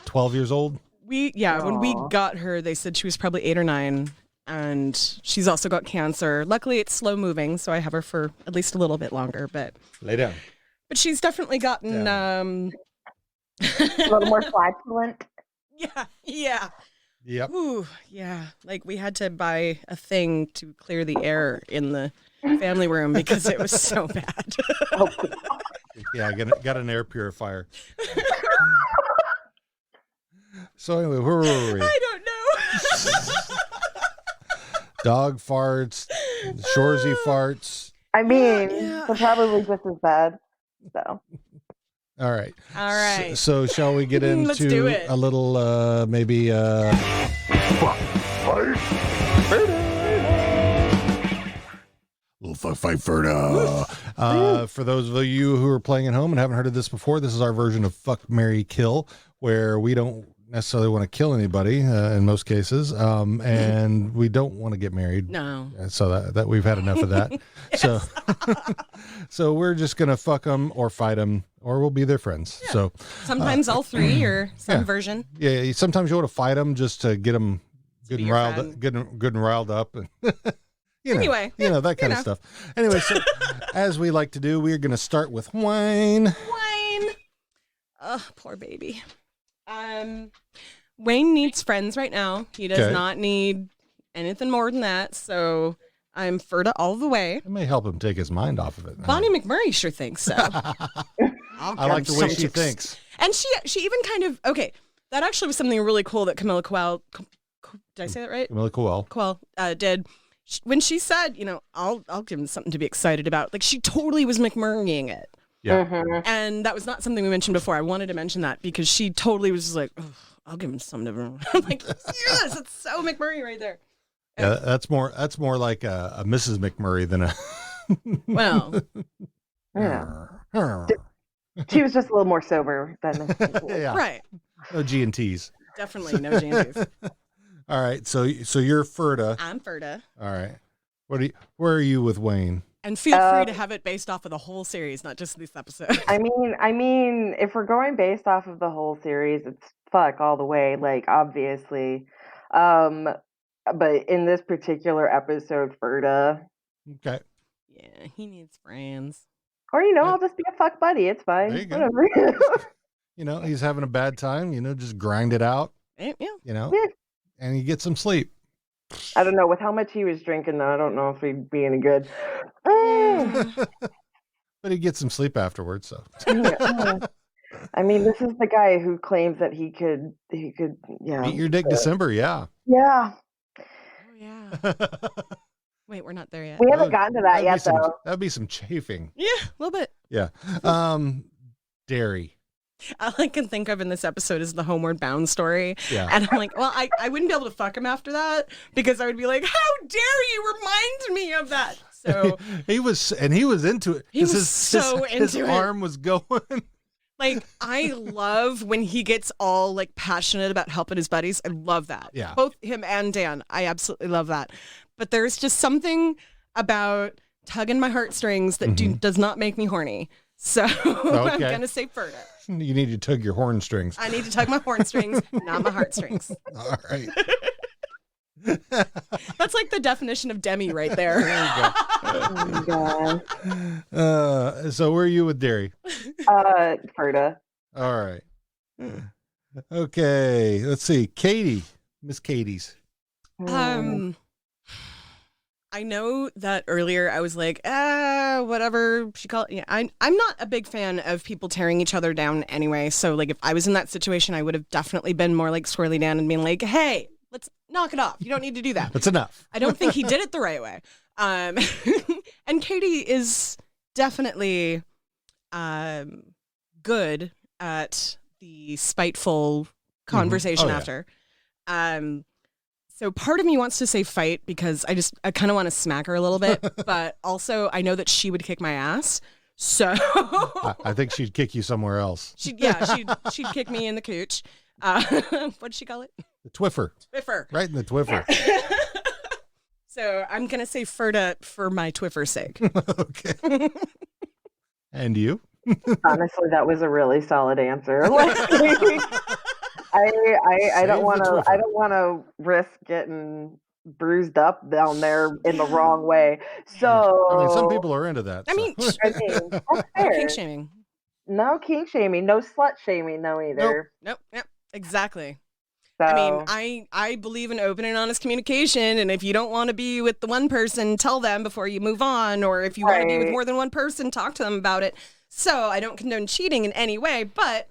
12 years old. When we got her, they said she was probably 8 or 9. And she's also got cancer. Luckily, it's slow moving, so I have her for at least a little bit longer. But lay down. But she's definitely gotten a little more flatulent. Yeah. Yep. Ooh, yeah. Like we had to buy a thing to clear the air in the family room because it was so bad. Yeah, I got an air purifier. So anyway, where were we? I don't know. Dog farts, Shorzy farts. I mean, they're probably just as bad. So. All right. So shall we get into a little, maybe, little fuck fight Ferda. For those of you who are playing at home and haven't heard of this before, this is our version of Fuck, Marry, Kill, where we don't necessarily want to kill anybody in most cases, and we don't want to get married. No. So that we've had enough of that. Yes. So we're just gonna fuck them or fight them, or we'll be their friends. Yeah. So sometimes all three or some version. Yeah. Sometimes you want to fight them just to get them good and riled up, and anyway, that kind of stuff. Anyway, so as we like to do, we're gonna start with wine. Oh, poor baby. Wayne needs friends right now. He does not need anything more than that. So I'm Ferda all the way. It may help him take his mind off of it. Bonnie McMurray sure thinks so. I like the way she thinks. And she even kind of, that actually was something really cool that Camilla Coel, did I say that right? Camilla Coel did. When she said, I'll give him something to be excited about. Like she totally was McMurraying it. Yeah. Mm-hmm. And that was not something we mentioned before. I wanted to mention that because she totally was just like, I'll give him something to. I'm like, yes, it's so McMurray right there. Yeah, that's more like a Mrs. McMurray than a. Well. Yeah. She was just a little more sober than. Yeah. Right. No G&Ts. Definitely no Jansies. All right. So you're Ferda. I'm Ferda. All right. Where are you with Wayne? And feel free to have it based off of the whole series, not just this episode. I mean, if we're going based off of the whole series, it's fuck all the way, like obviously. But in this particular episode, Ferda. Okay. Yeah, he needs friends. Or I'll just be a fuck buddy. It's fine. There you go. Whatever. He's having a bad time. Just grind it out. Yeah. Yeah. And you get some sleep. I don't know. With how much he was drinking, though, I don't know if he'd be any good. But he gets some sleep afterwards. So. I mean, this is the guy who claims that he could, Eat your dick December, yeah. Yeah. Oh, yeah. Wait, we're not there yet. We haven't gotten to that yet, though. That'd be some chafing. Yeah, a little bit. Yeah. Dairy. All I can think of in this episode is the Homeward Bound story. Yeah. And I'm like, well, I wouldn't be able to fuck him after that because I would be like, how dare you remind me of that? So he was into it. He was so into his it. arm was going. Like, I love when he gets all like passionate about helping his buddies. I love that. Yeah. Both him and Dan. I absolutely love that. But there's just something about tugging my heartstrings that does not make me horny. So I'm going to say Ferda. You need to tug your horn strings. I need to tug my horn strings, not my heartstrings. All right. That's like the definition of Demi right there. There you go. Oh my God. So where are you with Dairy? Ferda. All right. Okay. Let's see. Katie. Miss Katie's. I know that earlier I was like, whatever she called. Yeah, I'm not a big fan of people tearing each other down anyway. So like if I was in that situation, I would have definitely been more like Squirrely Dan and being like, hey, let's knock it off. You don't need to do that. That's enough. I don't think he did it the right way. And Katie is definitely good at the spiteful conversation after. So part of me wants to say fight because I kind of want to smack her a little bit, but also I know that she would kick my ass. So I think she'd kick you somewhere else. she'd kick me in the cooch. What'd she call it? The Twiffer. Twiffer. Right in the Twiffer. So I'm going to say Ferda for my Twiffer's sake. Okay. And you? Honestly, that was a really solid answer. I don't want to risk getting bruised up down there in the wrong way. So I mean, some people are into that. I mean, that's fair. kink shaming. No kink shaming, no slut shaming, no either. Nope. Exactly. So, I mean, I believe in open and honest communication, and if you don't want to be with the one person, tell them before you move on, or if you want to be with more than one person, talk to them about it. So I don't condone cheating in any way, but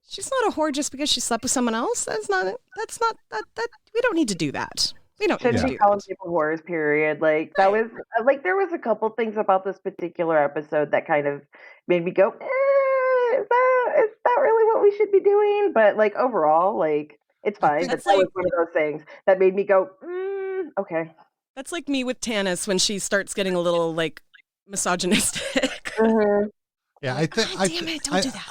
she's not a whore just because she slept with someone else. That's not we don't need to do that. We don't need to shouldn't do be calling that. people whores, period. Like that was like there was a couple things about this particular episode that kind of made me go, is that really what we should be doing? But like overall, like it's fine. But that was one of those things that made me go, okay. That's like me with Tanis when she starts getting a little like misogynistic. Yeah, I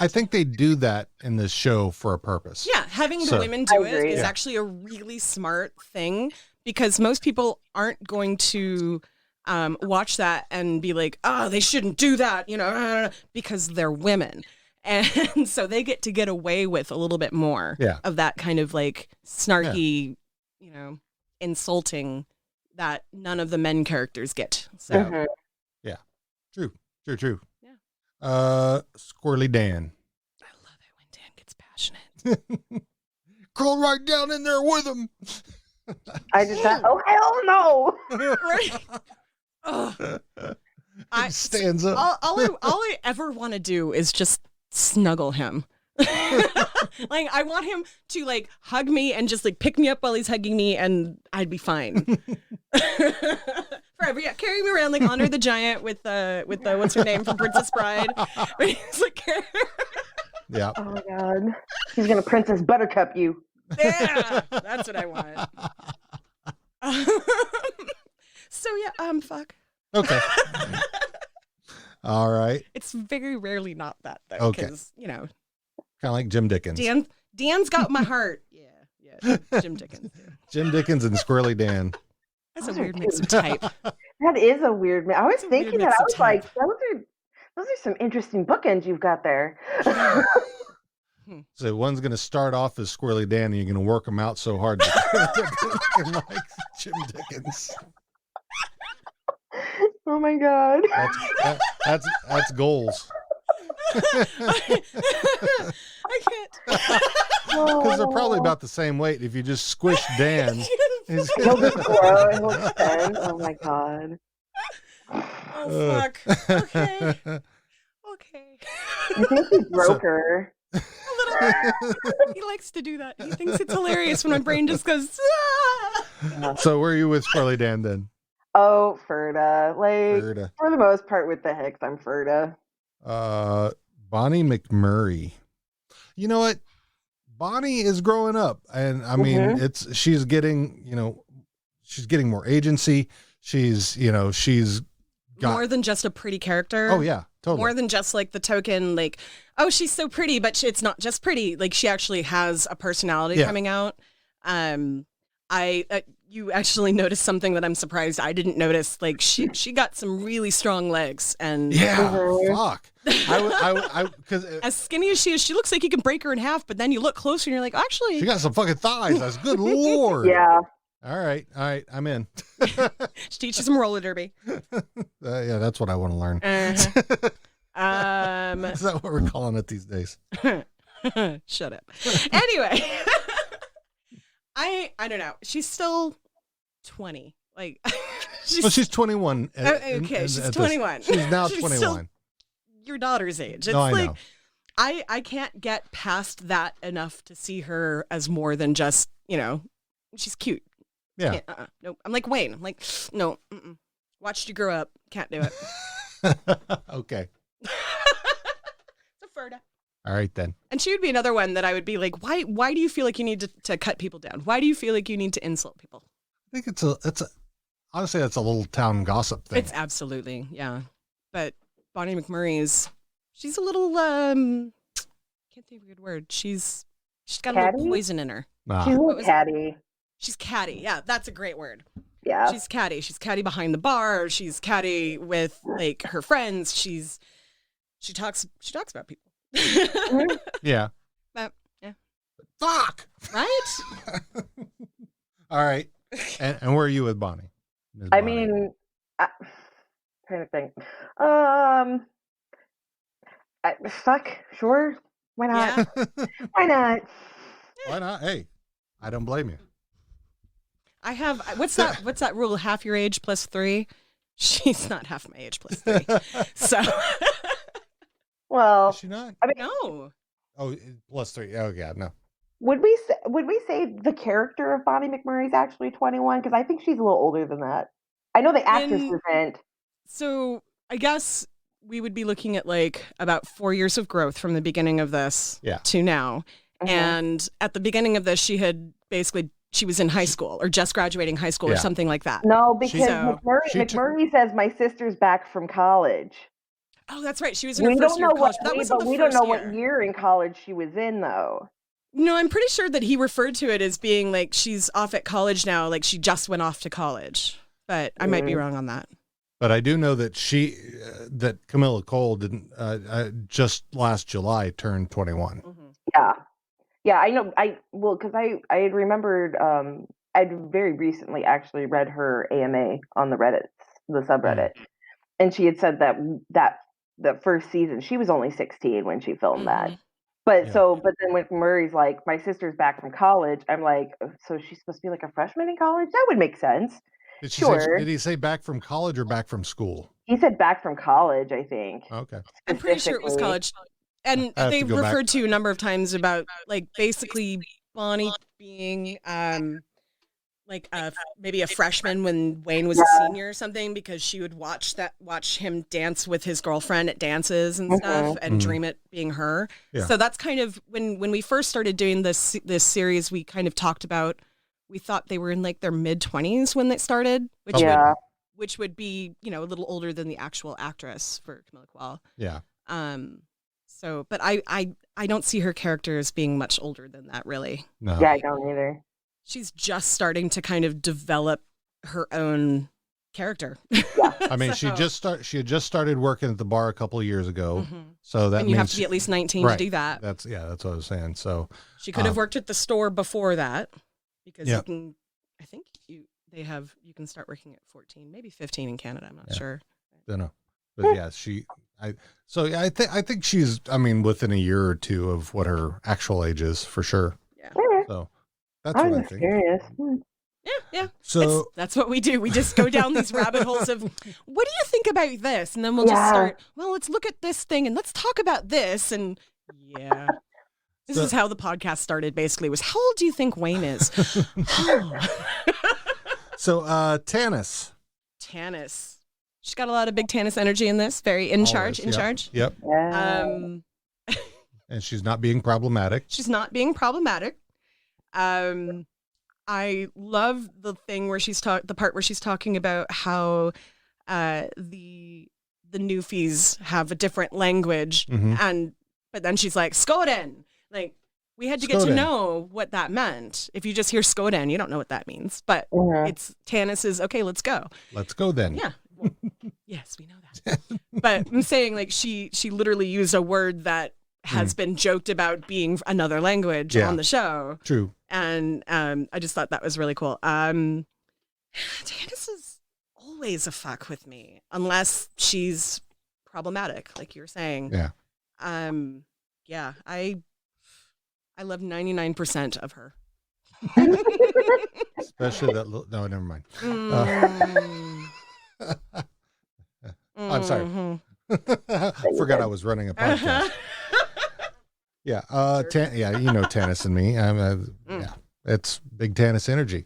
think they do that in this show for a purpose. Yeah, having the women do it is actually a really smart thing because most people aren't going to watch that and be like, oh, they shouldn't do that, because they're women. And so they get away with a little bit more of that kind of like snarky, insulting that none of the men characters get. So yeah, true. Yeah. Squirrely Dan. I love it when Dan gets passionate. Crawl right down in there with him. I did that. Oh hell no! Right. He stands up. All I ever want to do is just snuggle him. Like I want him to like hug me and just like pick me up while he's hugging me, and I'd be fine. Forever, yeah. Carry me around like Andre the Giant with what's her name from Princess Bride. He's like, yeah. Oh my god, he's gonna Princess Buttercup you. Yeah, that's what I want. So yeah, fuck. Okay. All right. It's very rarely not that though, Okay. because Kind of like Jim Dickens. Dan's got my heart. Yeah, Jim Dickens. Yeah. Jim Dickens and Squirrely Dan. That's a weird mix of type. That is a weird mix. I was thinking that. mix I of was like, those are some interesting bookends you've got there. So one's going to start off as Squirrely Dan, and you're going to work them out so hard that like Jim Dickens. Oh my god. That's goals. I can't. Because they're probably about the same weight. If you just squish Dan, He'll just grow and he'll extend. Oh my god. Oh fuck. Okay. I think he broke her. He likes to do that. He thinks it's hilarious when my brain just goes. Ah! So where are you with Squirrely Dan then? Oh, Ferda. Ferda. For the most part with the Hicks, I'm Ferda. Bonnie McMurray. You know what? Bonnie is growing up, and I mean, she's getting more agency. She's got More than just a pretty character. Oh yeah, totally. More than just like the token, like, oh, she's so pretty, but it's not just pretty. Like she actually has a personality coming out. You actually noticed something that I'm surprised I didn't notice. Like she got some really strong legs, and fuck. Because as skinny as she is, she looks like you can break her in half. But then you look closer, and you're like, actually, she got some fucking thighs. That's good lord. Yeah. All right, I'm in. She teaches some roller derby. Yeah, that's what I want to learn. Is that what we're calling it these days? Shut up. Anyway. I don't know. She's still 20. Like she's 21. Okay, she's 21. She's now She's 21. still your daughter's age. It's no, I like know. I can't get past that enough to see her as more than just, she's cute. Yeah. Nope. I'm like Wayne. I'm like, no. Watched you grow up. Can't do it. Okay. It's a Ferda. All right then. And she would be another one that I would be like, why do you feel like you need to cut people down? Why do you feel like you need to insult people? I think honestly, that's a little town gossip thing. It's absolutely, yeah. But Bonnie McMurray she's a little, can't think of a good word. She's got a little poison in her. Nah. She's a little catty. She's catty. Yeah, that's a great word. Yeah. She's catty. She's catty behind the bar. She's catty with like her friends. She talks about people. Yeah. But yeah. Fuck. Right? All right. And where are you with Bonnie? Ms. I Bonnie? mean, trying to think. Fuck, sure. Why not? Yeah. Why not? Why not? Hey, I don't blame you. I have what's that rule? Half your age plus 3. She's not half my age plus 3. So Well, Is she not? I mean, no. Oh, plus 3. Oh yeah, no. would we say the character of Bonnie McMurray is actually 21? Because I think she's a little older than that. I know the actress isn't. So I guess we would be looking at like about 4 years of growth from the beginning of this to now. Mhm. And at the beginning of this, she was in high school or just graduating high school or something like that. No, because So- McMurray says my sister's back from college. Oh, that's right. She was in her first year of college. That was in the we don't first know year. what year in college she was in, though. No, I'm pretty sure that he referred to it as being like she's off at college now, like she just went off to college. But I might be wrong on that. But I do know that that Camilla Cole didn't just last July turned 21. Yeah, I know. Because I had remembered. I'd very recently actually read her AMA on the subreddit, and she had said that the first season she was only 16 when she filmed that. But then when Murray's like, my sister's back from college, I'm like, so she's supposed to be like a freshman in college? That would make sense. Did he say back from college or back from school? He said back from college, I think. Okay. I'm pretty sure it was college. And I have they to go back. referred to a number of times about like basically Bonnie being maybe a freshman when Wayne was a senior or something, because she would watch him dance with his girlfriend at dances and stuff and dream it being her. Yeah. So that's kind of when we first started doing this series, we kind of talked about, we thought they were in like their mid-20s when they started, which which would be, a little older than the actual actress for Camilla Quall. Yeah. So, but I don't see her character as being much older than that, really. No. Yeah, I don't either. She's just starting to kind of develop her own character. Yeah. I mean, she had just started working at the bar a couple of years ago. So that and you means have to be at least 19 right. to do that. That's what I was saying. So She could have worked at the store before that, because Yeah. you can, I think you can start working at 14, maybe 15 in Canada. I'm not sure. don't know. But yeah, I think she's, within a year or two of what her actual age is for sure. Yeah. So that's I what I was think. curious. Yeah. So That's what we do. We just go down these rabbit holes of, what do you think about this? And then we'll just Yeah. start, well, let's look at this thing and let's talk about this. And yeah. This is how the podcast started, basically, was, how old do you think Wayne is? So Tanis. Tanis. She's got a lot of big Tanis energy in this. Very in charge. Yep. Yeah. And she's not being problematic. She's not being problematic. I love the thing where the part where she's talking about how the Newfies have a different language, but then she's like, Skoden. Like, we had to get to Skoden. know what that meant. If you just hear Skoden, you don't know what that means. But it's Tanis's, okay, let's go. Let's go then. Yeah. Well, yes, we know that. But I'm saying, like, she literally used a word that has been joked about being another language on the show. True. And I just thought that was really cool. Tanis is always a fuck with me, unless she's problematic, like you were saying. Yeah. Yeah, I love 99% of her. Especially that little, no, never mind. I'm sorry. Forgot I was running a podcast. Yeah. Tanis and me. Yeah. It's big Tanis energy.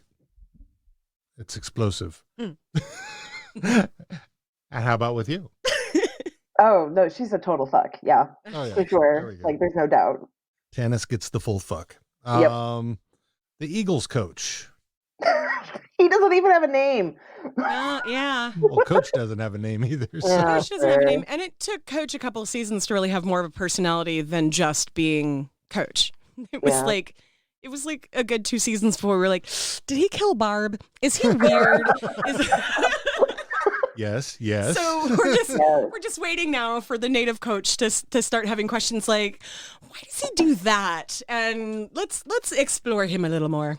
It's explosive. And how about with you? Oh, no, she's a total fuck. Yeah. Oh, yeah. For sure. Like, there's no doubt. Tanis gets the full fuck. Yep. The Eagles coach. He doesn't even have a name. Yeah. Well, coach doesn't have a name either. So. Yeah, Coach doesn't have a name. And it took Coach a couple of seasons to really have more of a personality than just being Coach. It was like a good 2 seasons before we were like, did he kill Barb? Is he weird? Yes. So we're just waiting now for the native coach to start having questions like, why does he do that? And let's explore him a little more.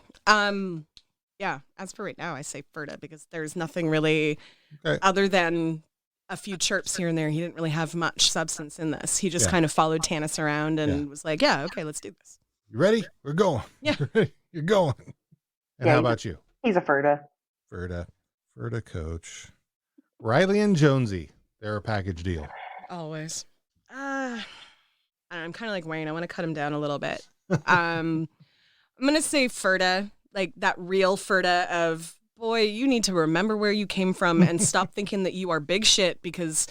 Yeah, as for right now, I say Ferda, because there's nothing really other than a few chirps here and there. He didn't really have much substance in this. He just kind of followed Tanis around and was like, yeah, okay, let's do this. You ready? We're going. Yeah. You're going. And how about you? He's a Ferda. Ferda coach. Riley and Jonesy. They're a package deal. Always. I'm kind of like Wayne. I want to cut him down a little bit. I'm going to say Ferda, like that real Ferda of, boy, you need to remember where you came from and stop thinking that you are big shit, because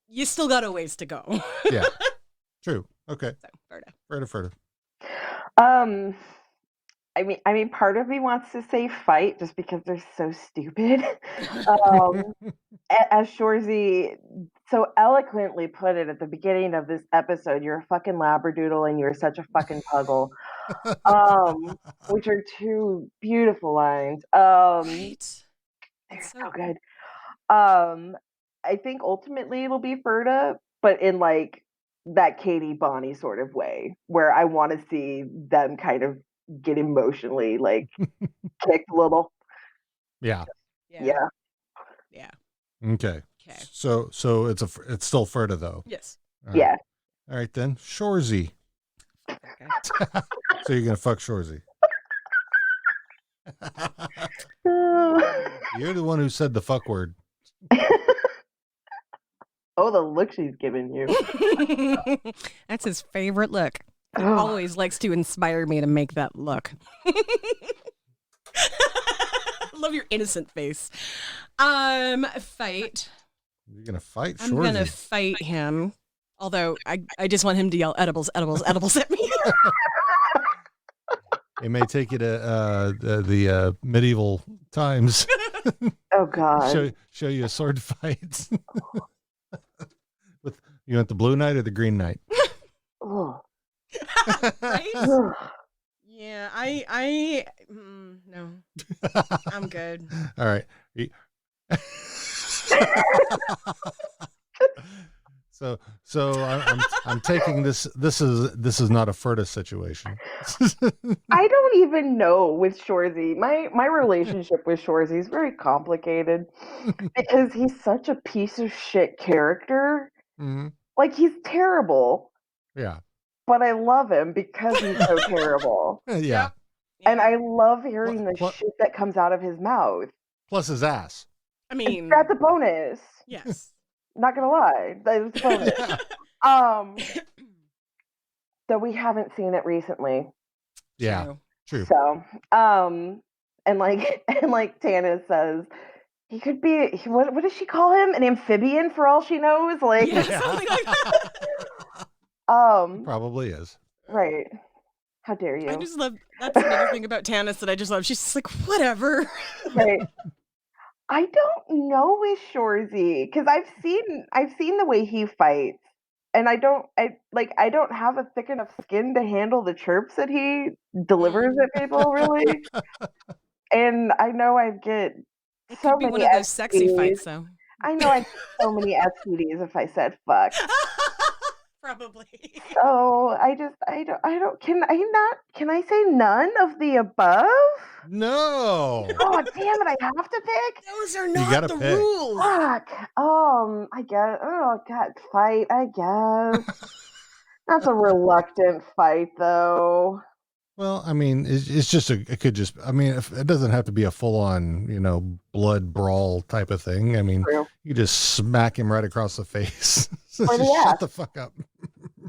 you still got a ways to go. Yeah. True. Okay. So, Ferda. I mean, part of me wants to say fight just because they're so stupid. As Shorzy so eloquently put it at the beginning of this episode, you're a fucking labradoodle and you're such a fucking puzzle. Which are 2 beautiful lines. Right. They're so good. I think ultimately it'll be Ferda, but in like that Katie Bonnie sort of way, where I want to see them kind of get emotionally like kicked a little. Yeah. Okay. So it's still Ferda though. Yes. Yeah. All right then, Shorzy. Okay. So you're gonna fuck Shorzy. You're the one who said the fuck word. Oh, the look she's giving you. That's his favorite look. He always likes to inspire me to make that look. Love your innocent face. Fight. You're gonna fight Shorzy. I'm gonna fight him. Although I just want him to yell edibles at me. It may take you to the medieval times. Oh God. Show you a sword fight. With you want the blue knight or the green knight? Ugh. Right? Ugh. Yeah, no. I'm good. All right. So I'm taking this. This is not a Ferda situation. I don't even know with Shorzy. My relationship with Shorzy is very complicated because he's such a piece of shit character. Mhm. Like he's terrible, Yeah. but I love him because he's so terrible. Yeah. And I love hearing the Pl- shit that comes out of his mouth. Plus his ass. I mean, That's a bonus. yes. Not gonna lie, that's a bonus. So we haven't seen it recently. Yeah. True. So, and like Tana says, he could be. What does she call him? An amphibian for all she knows. Like, Something like that. Probably is. Right. How dare you? I just love, that's another thing about Tanis that I just love. She's just like, whatever. Right. I don't know with Shorzy because I've seen the way he fights, and I don't have a thick enough skin to handle the chirps that he delivers at people, really. And I know I get It so could be many one of those sexy STDs. fights, though. I know I get so many STDs if I said fuck. Probably. So I don't. Can I say none of the above? No. Oh damn it! I have to pick. Those are You not gotta the pick. rules. Fuck. I guess. Oh god, fight. I guess. That's a reluctant fight, though. Well, I mean, it's just it could just. I mean, it doesn't have to be a full on, blood brawl type of thing. I mean, True. you just smack him right across the face. Or the Just shut ass. the fuck up.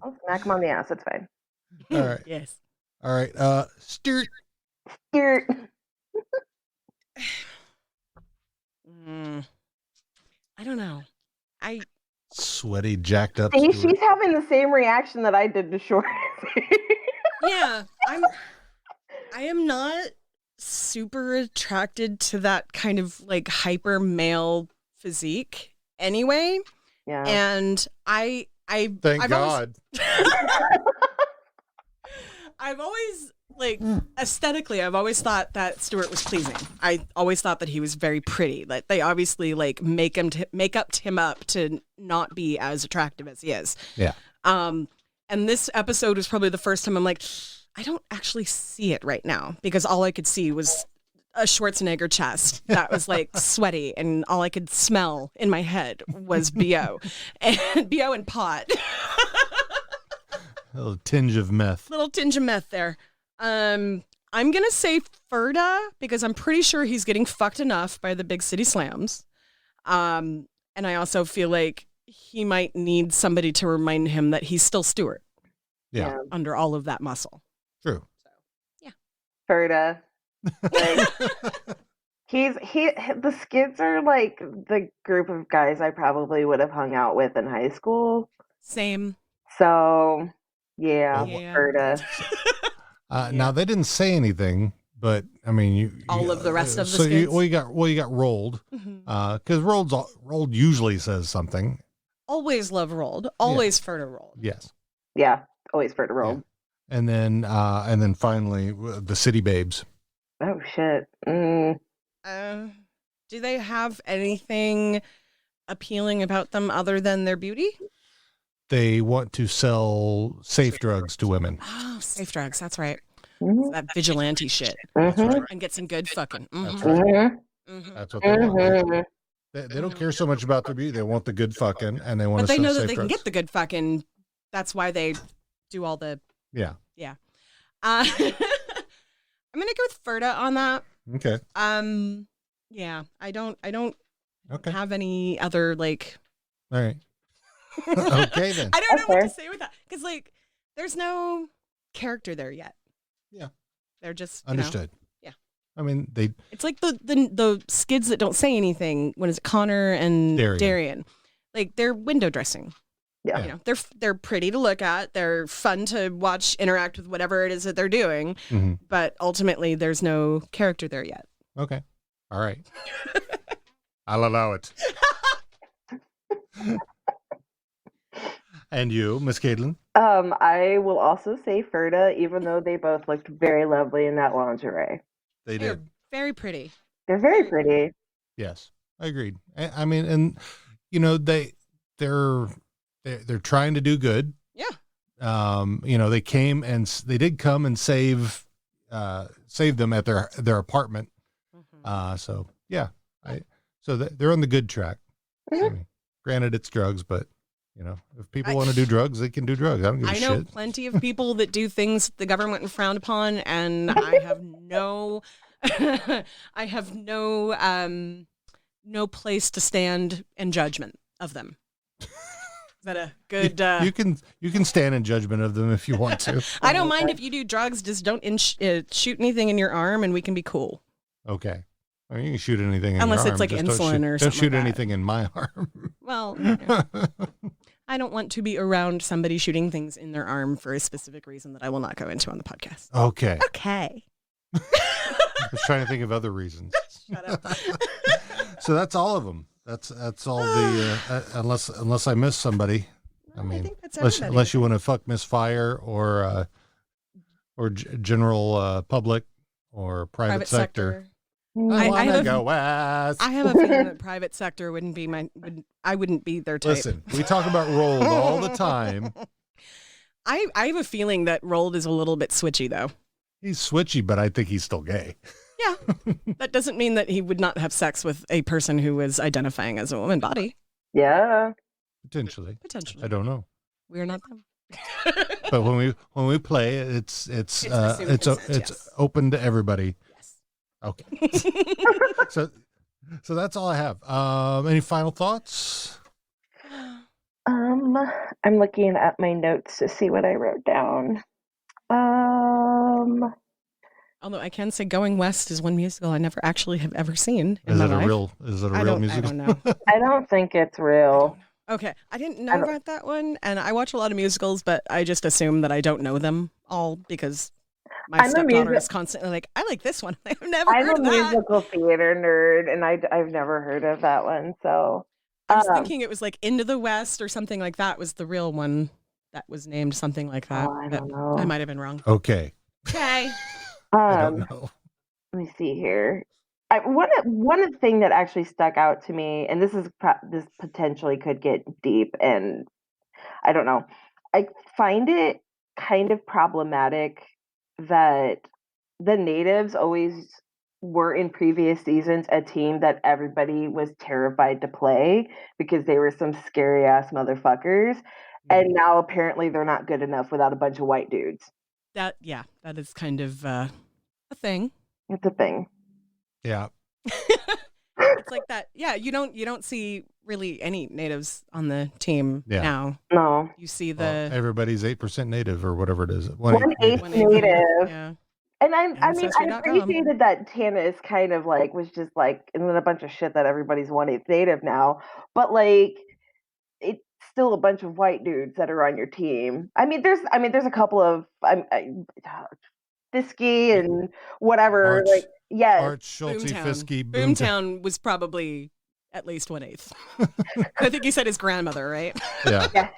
I'll smack him on the ass. It's fine. All right. Yes. All right. Stewart. Here. I don't know. Sweaty, jacked up. See, Stewart. she's having the same reaction that I did to Shorty. Yeah, I am not super attracted to that kind of like hyper male physique anyway. Yeah. And Thank I've God. I've always like aesthetically, I've always thought that Stuart was pleasing. I always thought that he was very pretty. Like they obviously like make him up to not be as attractive as he is. Yeah. And this episode was probably the first time I'm like, I don't actually see it right now because all I could see was a Schwarzenegger chest that was like sweaty, and all I could smell in my head was BO and pot. A little tinge of meth. Little tinge of meth there. I'm gonna say Ferda because I'm pretty sure he's getting fucked enough by the big city slams. And I also feel like he might need somebody to remind him that he's still Stuart. Yeah. Under all of that muscle. True. So, yeah. Ferda. Like, the skids are like the group of guys I probably would have hung out with in high school. Same. So, yeah. Yeah. Ferda. Now they didn't say anything, but I mean, All of the rest of the so skids? you got rolled, because rolled usually says something. Always love rolled. Always Ferda rolled. Yes. Yeah. Always Ferda rolled. Yeah. And then finally the city babes. Oh shit. Do they have anything appealing about them other than their beauty? They want to sell safe drugs to women. Oh, safe drugs. That's right. Mm-hmm. That vigilante shit. That's right. And get some good fucking. That's Mhm. right. Mm-hmm. That's what they want. They don't care so much about their beauty. They want the good fucking, and they want But to they sell know that safe they drugs. can get the good fucking. That's why they do all the. Yeah. Yeah. I'm gonna go with Ferda on that. Okay. Yeah. I don't Okay. have any other like. All right. Okay then. I don't know what to say with that because like there's no character there yet. Yeah. They're just Understood. Yeah. I mean, It's like the skids that don't say anything. When is it Connor and Darian? Like they're window dressing. Yeah. You know, they're pretty to look at. They're fun to watch interact with whatever it is that they're doing. Mm-hmm. But ultimately, there's no character there yet. Okay. All right. I'll allow it. And you, Miss Caitlin? I will also say Ferda, even though they both looked very lovely in that lingerie. They They're did. very pretty. They're very pretty. Yes, I agreed. I mean, and you know, they're trying to do good. Yeah. You know, they did come and save them at their apartment. So yeah, they're on the good track. Mm-hmm. I mean, granted, it's drugs, but you know, if people want to do drugs, they can do drugs. I don't give a shit. I know plenty of people that do things the government would frown upon, and I have no, no place to stand in judgment of them. Is that a good? You can stand in judgment of them if you want to. I don't mind if you do drugs. Just don't shoot anything in your arm, and we can be cool. Okay. I mean, you can shoot anything in unless your it's arm. like Just insulin or something. Don't shoot like anything in my arm. Well, I don't want to be around somebody shooting things in their arm for a specific reason that I will not go into on the podcast. Okay. Okay. I was trying to think of other reasons. Shut up. So that's all of them. That's all the unless I miss somebody. I mean, think that's unless you want to fuck Misfire or general public or private sector. I have go west. I have a feeling that private sector I wouldn't be their type. Listen, we talk about Rolled all the time. I have a feeling that Rolled is a little bit switchy though. He's switchy, but I think he's still gay. Yeah. That doesn't mean that he would not have sex with a person who is identifying as a woman body. Yeah. Potentially. Potentially. I don't know. We're not them. But when we play, it's open to everybody. Yes. Okay. So that's all I have. Any final thoughts? I'm looking at my notes to see what I wrote down. Although I can say Going West is one musical I never actually have ever seen in Is my it a life. real musical? I don't know. I don't think it's real. Okay, I didn't know about that one, and I watch a lot of musicals, but I just assume that I don't know them all because my stepdaughter is constantly like, "I like this one." I've never heard of that. I'm a musical theater nerd, and I've never heard of that one. So I was thinking it was like Into the West or something like that was the real one that was named something like that. I don't know. I might have been wrong. Okay. Okay. I don't know. Let me see here. One thing that actually stuck out to me, and this potentially could get deep, and I don't know. I find it kind of problematic that the natives always were in previous seasons a team that everybody was terrified to play because they were some scary ass motherfuckers, and now apparently they're not good enough without a bunch of white dudes. That is kind of a thing. It's a thing. Yeah. It's like that. Yeah, you don't see really any natives on the team now. No. You see everybody's 8% native or whatever it is. 1/8 native. Yeah. And I mean, I Ancestry.com. appreciated that Tana is kind of like was just like, and then a bunch of shit that everybody's 1/8 native now, but like it's still a bunch of white dudes that are on your team. I mean, there's a couple of Fiskey and whatever. Art Schulte, Fiskey, Boomtown was probably at least 1/8. I think you said his grandmother, right? Yeah. Yes.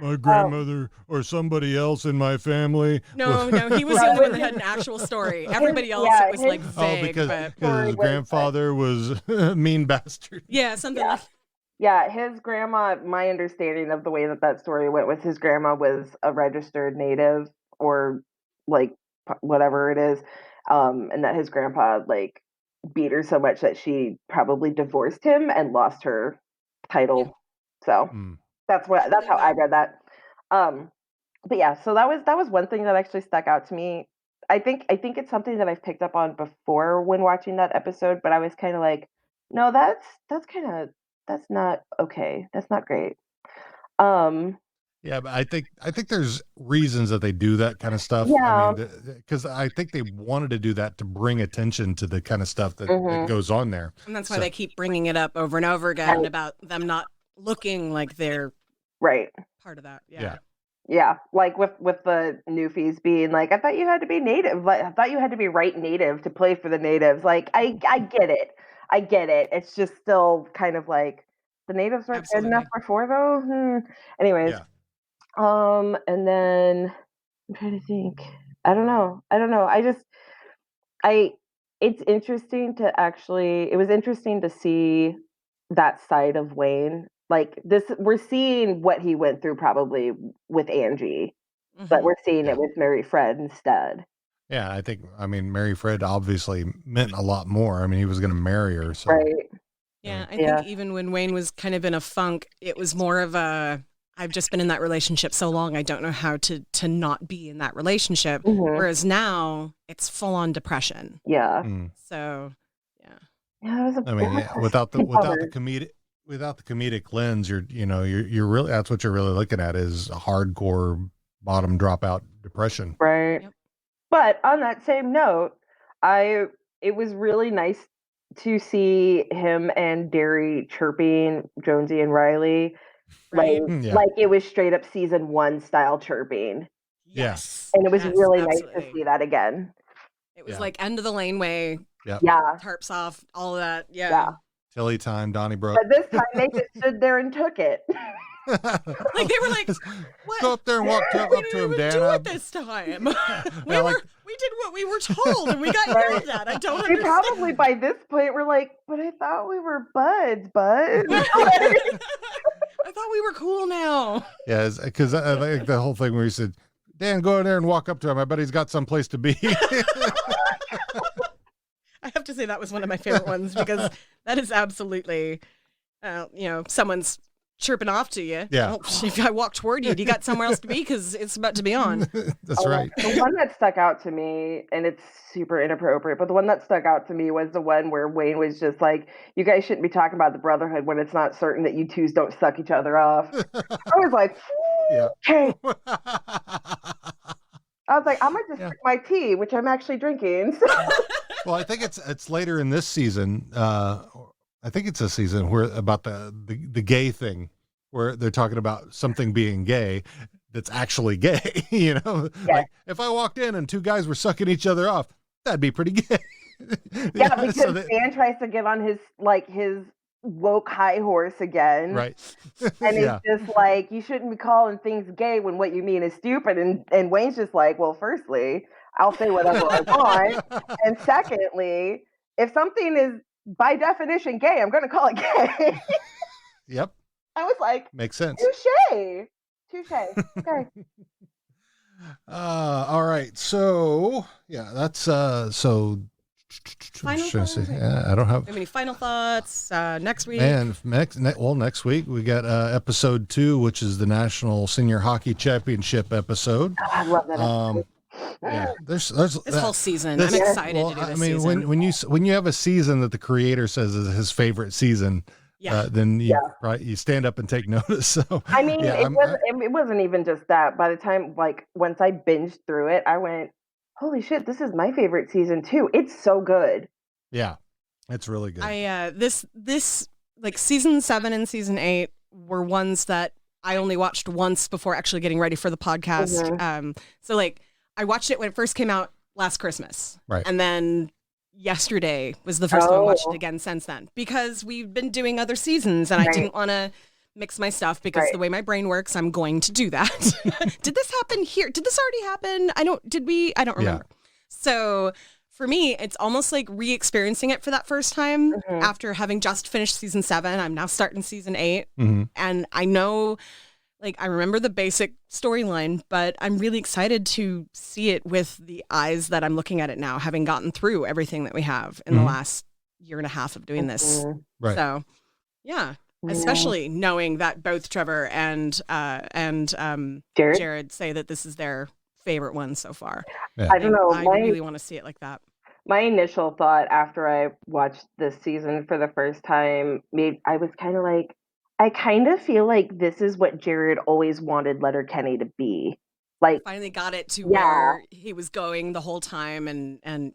My grandmother or somebody else in my family. No, he was the only one that had an actual story. Everybody else, it was like vague. Because his grandfather was a mean bastard. Yeah, something like. Yeah, his grandma, my understanding of the way that story went was his grandma was a registered native or like whatever it is, and that his grandpa like beat her so much that she probably divorced him and lost her title. Yeah. So that's how I read that. But yeah, so that was one thing that actually stuck out to me. I think it's something that I've picked up on before when watching that episode, but I was kind of like, no, that's not okay. That's not great. Yeah, but I think there's reasons that they do that kind of stuff. Yeah. Because I think they wanted to do that to bring attention to the kind of stuff that goes on there. And that's why they keep bringing it up over and over again about them not looking like they're right part of that. Yeah. Yeah, like with the Newfies being like, I thought you had to be native. Like, I thought you had to be right native to play for the natives. Like, I get it. I get it. It's just still kind of like the natives weren't good enough before though. Anyways, and then I'm trying to think. I don't know. It's interesting to actually. It was interesting to see that side of Wayne. Like this, we're seeing what he went through probably with Angie, but we're seeing it with Mary Fred instead. Yeah, I mean, Mary Fred obviously meant a lot more. I mean, he was going to marry her. So. Right. Yeah, I think even when Wayne was kind of in a funk, it was more of a, I've just been in that relationship so long, I don't know how to not be in that relationship. Whereas now, it's full-on depression. Yeah. So, without the comedic lens, you're really, that's what you're really looking at is a hardcore bottom dropout depression. Right. Yep. But on that same note, it was really nice to see him and Derry chirping Jonesy and Riley. Like it was straight up season 1 style chirping. Yes. And it was really nice to see that again. It was like end of the laneway. Yep. Yeah. Tarps off, all of that. Yeah. Tilly time, Donnybrook. But this time they just stood there and took it. Like they were like, what? Go up there and walk up to him, Dan. Do it this time. We did what we were told and we got yelled at. I don't understand. They probably by this point were like, but I thought we were buds. I thought we were cool now. Yeah, because I think the whole thing where he said, Dan, go in there and walk up to him. I bet he's got someplace to be. I have to say that was one of my favorite ones because that is absolutely, someone's chirping off to you. Yeah. Well, if I walk toward you, do you got somewhere else to be? Because it's about to be on. That's right. The one that stuck out to me, and it's super inappropriate, but the one that stuck out to me was the one where Wayne was just like, you guys shouldn't be talking about the brotherhood when it's not certain that you twos don't suck each other off. I was like, okay. I was like, I'm going to just drink my tea, which I'm actually drinking. Well, I think it's later in this season. I think it's a season where about the gay thing, where they're talking about something being gay that's actually gay. Like if I walked in and 2 guys were sucking each other off, that'd be pretty gay. Because Dan tries to get on his woke high horse again, right? And it's just like, you shouldn't be calling things gay when what you mean is stupid. And Wayne's just like, well, firstly, I'll say whatever I want, and secondly, if something is by definition gay, I'm going to call it gay. Yep. I was like, makes sense. Touche. Okay. All right. So that's so. Final thoughts? I don't have any final thoughts. Next week. Man, next week we got episode 2, which is the National Senior Hockey Championship episode. Oh, I love that episode. Yeah, there's this whole season. I'm excited to do this season. when you have a season that the creator says is his favorite season, then you stand up and take notice. So I mean, it wasn't even just that. By the time once I binged through it, I went, holy shit, this is my favorite season too. It's so good. Yeah, it's really good. This season 7 and season 8 were ones that I only watched once before actually getting ready for the podcast. So I watched it when it first came out last Christmas. Right. And then yesterday was the first time I watched it again since then, because we've been doing other seasons and I didn't want to mix my stuff because the way my brain works, I'm going to do that. Did this happen here? Did this already happen? I don't remember. Yeah. So for me, it's almost like re-experiencing it for that first time after having just finished season 7. I'm now starting season 8. And I know, I remember the basic storyline, but I'm really excited to see it with the eyes that I'm looking at it now, having gotten through everything that we have in the last year and a half of doing this. Right. So, especially knowing that both Trevor and Jared say that this is their favorite one so far. Yeah. I don't know. I really want to see it like that. My initial thought after I watched this season for the first time, I was kind of like, I kind of feel like this is what Jared always wanted Letterkenny to be. Finally got it to where he was going the whole time, and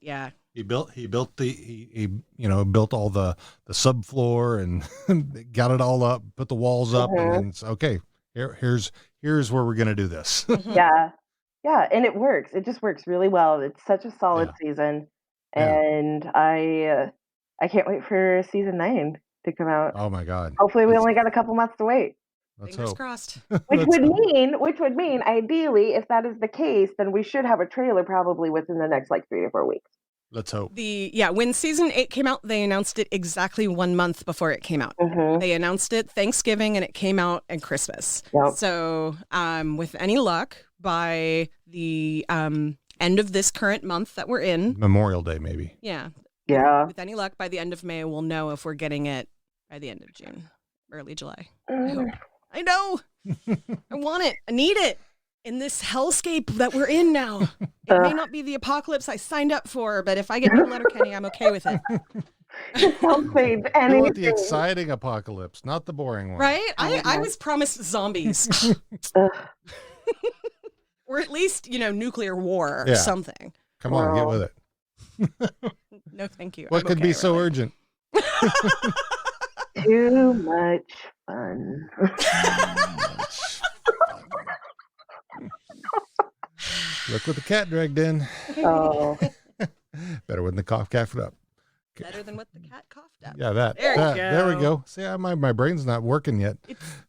he built built all the subfloor and got it all up, put the walls up, and it's okay. Here's where we're gonna do this. Yeah. Yeah, and it works. It just works really well. It's such a solid season, and I can't wait for season 9 to come out. Oh my God! Hopefully, we only got a couple months to wait. Fingers crossed. Which would mean, ideally, if that is the case, then we should have a trailer probably within the next 3 to 4 weeks. Let's hope. When season 8 came out, they announced it exactly 1 month before it came out. They announced it Thanksgiving, and it came out at Christmas. Yep. So, with any luck, by the end of this current month that we're in, Memorial Day, maybe. Yeah. With any luck, by the end of May, we'll know if we're getting it by the end of June, early July. I hope. I know. I want it. I need it. In this hellscape that we're in now. It may not be the apocalypse I signed up for, but if I get new Letterkenny, I'm okay with it. You want the exciting apocalypse, not the boring one. Right? I was promised zombies. Or at least, nuclear war or something. Come on, get with it. No, thank you. What could be so urgent? Too much fun. Look what the cat dragged in. Oh. Better when the cough coughed up. Better than what the cat coughed up. Yeah, that. There we go. See, my brain's not working yet.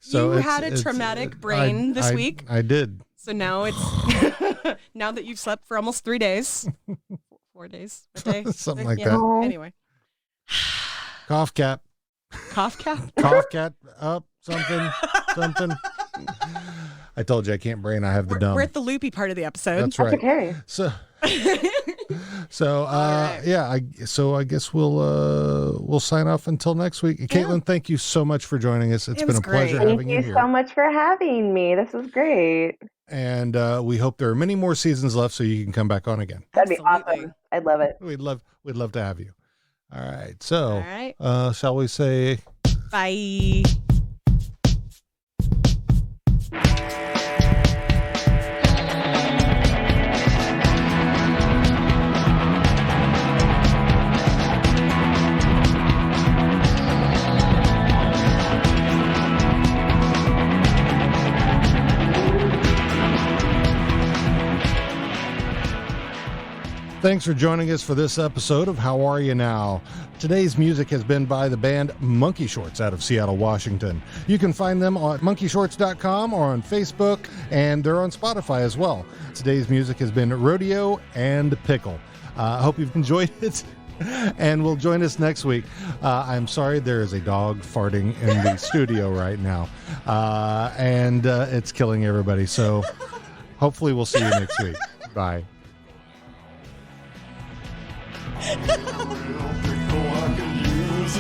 You had a traumatic brain this week. I did. So now it's now that you've slept for almost 3 days, 4 days, a day, something like that. Anyway, cough cat. Cough cat. Cough cat up. Something. I told you I can't brain. I have the dumb. We're at the loopy part of the episode. That's right. Okay. So I guess we'll sign off until next week. Caitlin, thank you so much for joining us. It's been a pleasure having you here. Thank you so much for having me. This was great. And we hope there are many more seasons left so you can come back on again. That'd be awesome. I'd love it. We'd love to have you. All right. So shall we say bye? Thanks for joining us for this episode of How Are You Now? Today's music has been by the band Monkey Shorts out of Seattle, Washington. You can find them on monkeyshorts.com or on Facebook, and they're on Spotify as well. Today's music has been Rodeo and Pickle. I hope you've enjoyed it, and will join us next week. I'm sorry, there is a dog farting in the studio right now, and it's killing everybody. So hopefully we'll see you next week. Bye. I can use a